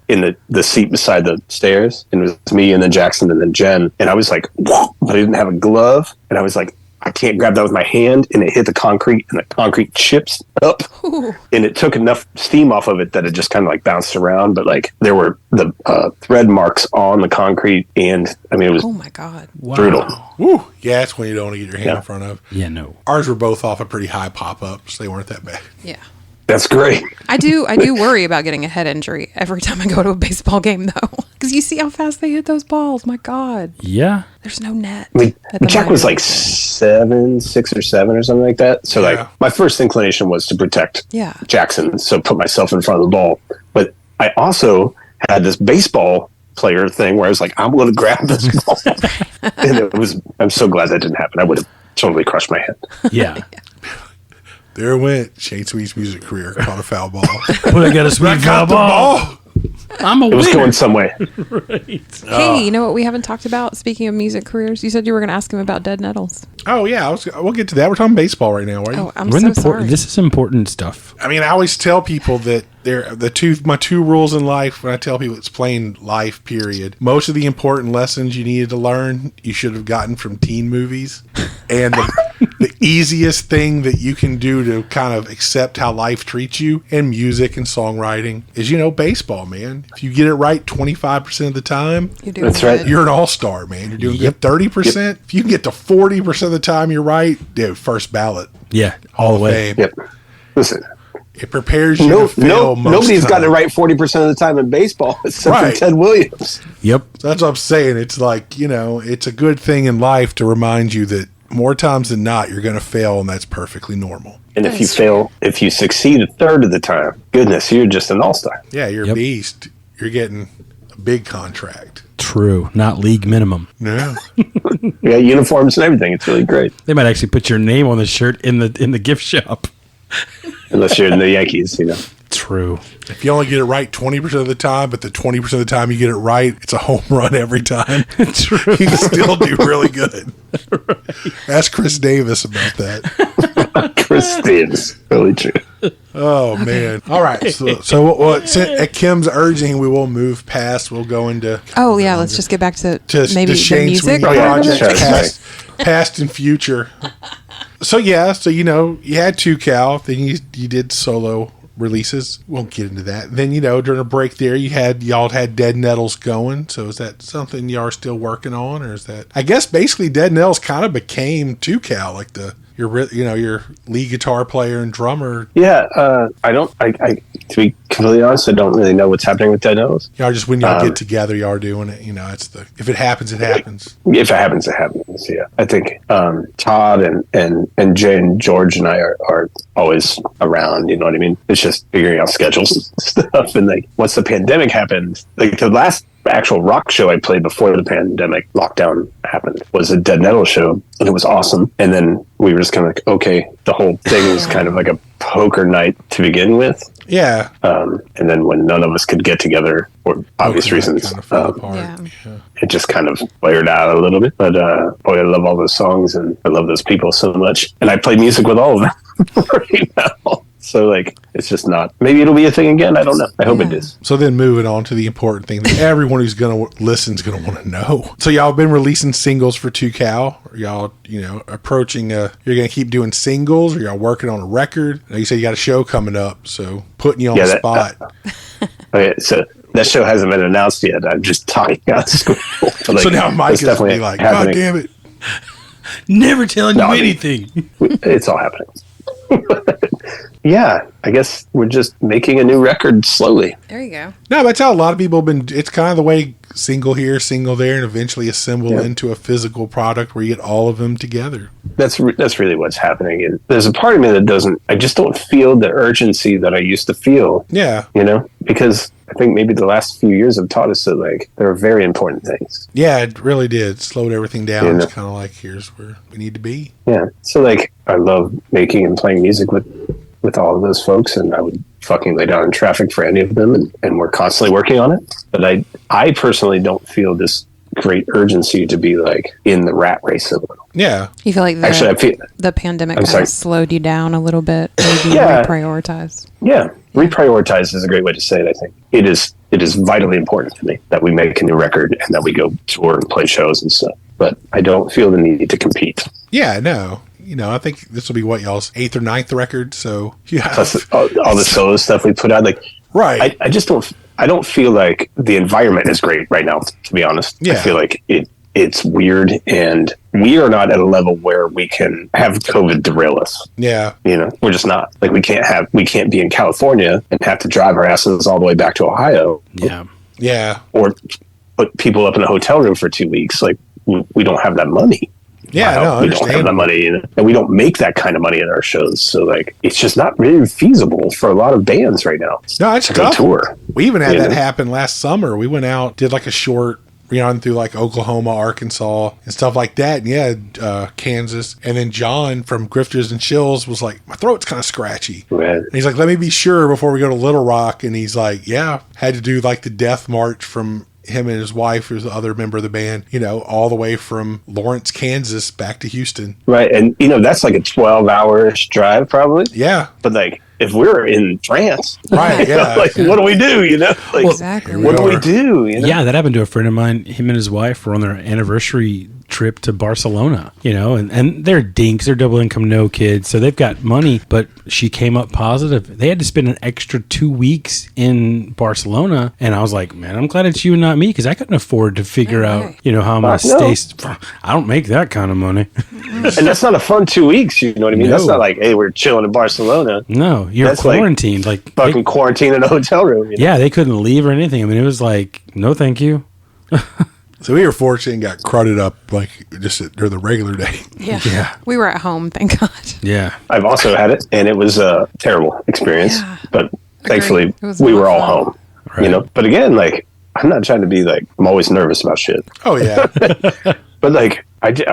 in the seat beside the stairs, and it was me and then Jackson and then Jen. And I was like, whoa, but I didn't have a glove. And I was like, I can't grab that with my hand. And it hit the concrete, and the concrete chips up. Ooh. And it took enough steam off of it that it just kind of bounced around. But there were the thread marks on the concrete. And I mean, it was oh my God. brutal. Woo. Yeah, that's when you don't want to get your hand in front of. Yeah, no. Ours were both off a pretty high pop-up, so they weren't that bad. Yeah. That's great. I do worry about getting a head injury every time I go to a baseball game, though, because you see how fast they hit those balls. My God. Yeah. There's no net. I mean, Jack was like 6 or 7 or something like that. So my first inclination was to protect Jackson, so put myself in front of the ball. But I also had this baseball player thing where I was like, I'm going to grab this ball. And I'm so glad that didn't happen. I would have totally crushed my head. Yeah. There went Shane Sweeney's music career. Caught a foul ball. But I got a sweet foul ball. I'm a winner. It was going some way. Right. Hey, you know what we haven't talked about? Speaking of music careers, you said you were going to ask him about Dead Nettles. Oh, yeah. We'll get to that. We're talking baseball right now, right? Oh, I'm so sorry. This is important stuff. I mean, I always tell people that my two rules in life, when I tell people it's plain life, period. Most of the important lessons you needed to learn, you should have gotten from teen movies. And the easiest thing that you can do to kind of accept how life treats you in music and songwriting is, baseball, man. If you get it right 25% of the time, that's right. You're an all-star, man. You're doing good. 30%. If you can get to 40% of the time you're right, dude, first ballot. Yeah, all the way. Yep. Listen, It prepares you to fail most Nobody's time. gotten it right 40% of the time in baseball except Right. for Ted Williams. Yep. That's what I'm saying. It's like, it's a good thing in life to remind you that more times than not, you're going to fail, and that's perfectly normal. And if you succeed a third of the time, goodness, you're just an all-star. Yeah, you're a beast. You're getting a big contract. True. Not league minimum. No. You got uniforms and everything. It's really great. They might actually put your name on the shirt in the gift shop. Unless you're in the Yankees, True. If you only get it right 20% of the time, but the 20% of the time you get it right, it's a home run every time. True. You can still do really good. Right. Ask Chris Davis about that. Chris Davis. Really true. Oh, man. All right. So at Kim's urging, we will move past. We'll go into... Oh, yeah. Let's just get back to maybe the Shane music. Sweeney project, Project. past and future. So, you had 2Cal, then you did solo releases. Won't get into that. Then, during a break there, y'all had Dead Nettles going. So is that something y'all are still working on, or is that... I guess basically Dead Nettles kind of became 2Cal, like your lead guitar player and drummer. Yeah, I to be completely honest, I don't really know what's happening with Dead Nettles. Y'all just, when y'all get together, y'all are doing it. If it happens, it happens. If it happens, it happens. Yeah, I think Todd and Jay and George and I are always around. You know what I mean? It's just figuring out schedules and stuff. And like, once the pandemic happened, like the last actual rock show I played before the pandemic lockdown happened was a Dead Nettle show, and it was awesome. And then we were just kind of like, okay, the whole thing was kind of like a poker night to begin with. Yeah. And then when none of us could get together for obvious reasons, kind of fell apart. Yeah. it just kind of flared out a little bit. But boy, I love all those songs, and I love those people so much. And I play music with all of them right now. So, like, it's just not... Maybe it'll be a thing again. I don't know. I hope it is. So then moving on to the important thing that everyone who's going to listen is going to want to know. So y'all been releasing singles for 2Cal. Are y'all, approaching you're going to keep doing singles, or y'all working on a record? You said you got a show coming up, so putting you on the spot. Okay, so that show hasn't been announced yet. I'm just talking out of school. Like, so now Mike is going to be like, happening. God damn it. Never telling you anything. It's all happening. Yeah, I guess we're just making a new record slowly. There you go. No, that's how a lot of people have been. It's kind of the way single here, single there, and eventually assemble into a physical product where you get all of them together. That's really what's happening. And there's a part of me that I just don't feel the urgency that I used to feel. Yeah. Because I think maybe the last few years have taught us that, like, there are very important things. Yeah, it really did. Slowed everything down. It's kind of like, here's where we need to be. Yeah. So, like, I love making and playing music with all of those folks, and I would fucking lay down in traffic for any of them, and we're constantly working on it. But I personally don't feel this great urgency to be, like, in the rat race a little. Yeah. You feel like the pandemic kind of slowed you down a little bit, maybe reprioritize. Yeah. Reprioritize is a great way to say it, I think. It is vitally important to me that we make a new record and that we go tour and play shows and stuff. But I don't feel the need to compete. Yeah, no. I think this will be y'all's 8th or 9th record. So yeah, plus all the solo stuff we put out. Like, right. I just don't. I don't feel like the environment is great right now. To be honest, I feel like it's weird, and we are not at a level where we can have COVID derail us. Yeah, we're just not. Like, we can't be in California and have to drive our asses all the way back to Ohio. Yeah, or put people up in a hotel room for 2 weeks. Like, we don't have that money. Yeah, we don't have that money, and we don't make that kind of money at our shows. So, like, it's just not really feasible for a lot of bands right now. No, it's to tough. Tour. We even had that happen last summer. We went out, did like a short run through like Oklahoma, Arkansas, and stuff like that. And Kansas. And then John from Grifters and Chills was like, my throat's kind of scratchy. Right. And he's like, let me be sure before we go to Little Rock. And he's like, had to do like the death march from him and his wife, who's the other member of the band, all the way from Lawrence, Kansas back to Houston. Right. And, that's like a 12-hour-ish drive probably. Yeah. But, like, if we're in France, right? Yeah. Like, what do we do? Like, exactly. What do we do? Yeah, that happened to a friend of mine. Him and his wife were on their anniversary trip to Barcelona, you know, and they're dinks, they're double income, no kids, so they've got money, but she came up positive. They had to spend an extra 2 weeks in Barcelona, and I was like, man, I'm glad it's you and not me, because I couldn't afford to figure out, you know, how I'm going to stay. I don't make that kind of money. And that's not a fun 2 weeks, you know what I mean? No. That's not like, hey, we're chilling in Barcelona. No, you're That's quarantined. Like fucking quarantine in a hotel room. You know? Yeah, they couldn't leave or anything. I mean, it was like, no, thank you. So we were fortunate and got crudded up like just during the regular day. Yeah. We were at home, thank God. Yeah. I've also had it, and it was a terrible experience. Yeah. But thankfully, It was we not were all fun. home. Right. You know. But again, like, I'm not trying to be like, I'm always nervous about shit. Oh yeah, But like,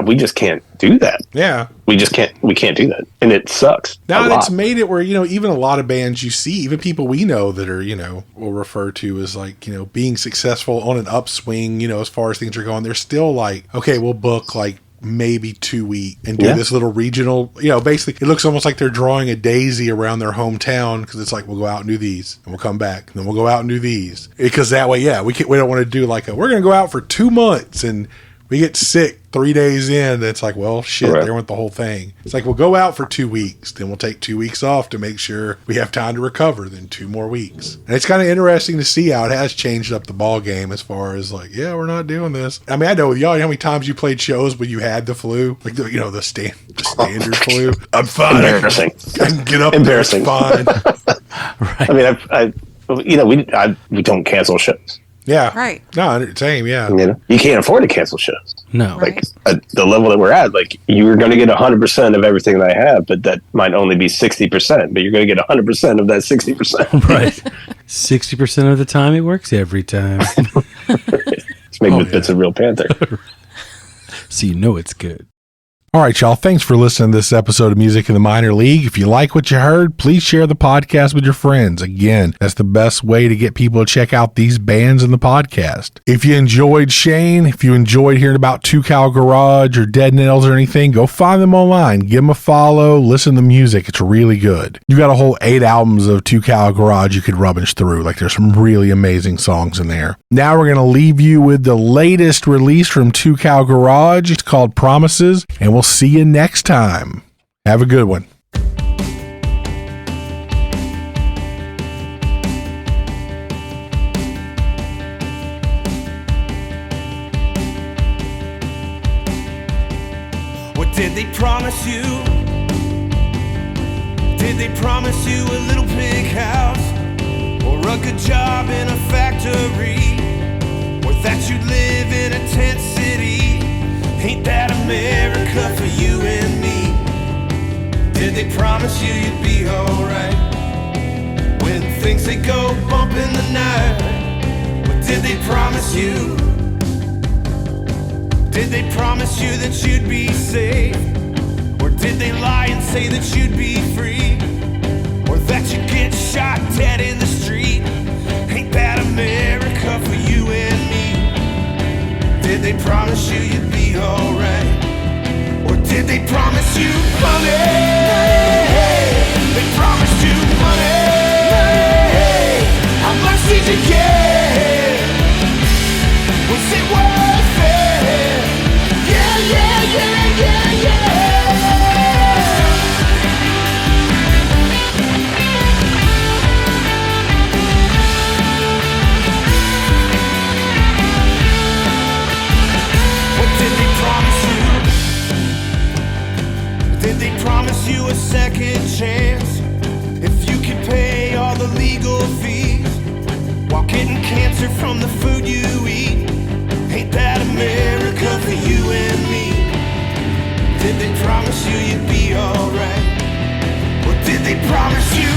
we just can't do that. yeah. We can't do that, and it sucks. Now a it's lot. made it where, you know, even a lot of bands you see, even people we know that are, you know, we'll refer to as like, you know, being successful on an upswing, you know, as far as things are going, they're still like, okay, we'll book like maybe 2 weeks and do this little regional, you know, basically it looks almost like they're drawing a daisy around their hometown, because it's like, we'll go out and do these and we'll come back and then we'll go out and do these, because that way, we don't want to do like we're going to go out for 2 months and we get sick 3 days in, and it's like, well, shit, Right. there went the whole thing. It's like, we'll go out for 2 weeks, then we'll take 2 weeks off to make sure we have time to recover, then 2 more weeks. And it's kind of interesting to see how it has changed up the ball game as far as like, we're not doing this. I mean, I know with y'all, how many times you played shows when you had the flu, like the standard flu. I'm fine. Embarrassing. I can get up. Embarrassing. There, it's fine. I mean, we don't cancel shows. Yeah. Right. No, same. Yeah. You know, you can't afford to cancel shows. No. Right. Like at the level that we're at, like you're going to get 100% of everything that I have, but that might only be 60%. But you're going to get 100% of that 60%. Right. 60% of the time it works every time. It's made with bits of real Panther. So you know it's good. All right, y'all. Thanks for listening to this episode of Music in the Minor League. If you like what you heard, please share the podcast with your friends. Again, that's the best way to get people to check out these bands in the podcast. If you enjoyed Shane, if you enjoyed hearing about Two Cow Garage or Dead Nails or anything, go find them online. Give them a follow. Listen to music. It's really good. You got a whole 8 albums of Two Cow Garage you could rummage through. Like, there's some really amazing songs in there. Now we're going to leave you with the latest release from Two Cow Garage. It's called Promises, and we'll see you next time. Have a good one. What did they promise you? Did they promise you a little big house? Or a good job in a factory? Or that you'd live in a tent city? Ain't that America for you and me? Did they promise you you'd be alright when things they go bump in the night? What did they promise you? Did they promise you that you'd be safe? Or did they lie and say that you'd be free? Or that you'd get shot dead in the street? Ain't that America for you and me? Did they promise you you'd be alright? Or did they promise you money? They promised you money. How much did you get? Was it worth it? Yeah, yeah, yeah, yeah, yeah. What did they promise you? Did they promise you a second chance? If you could pay all the legal fees while getting cancer from the food you eat? Ain't that America for you and me? Did they promise you you'd be alright? Or did they promise you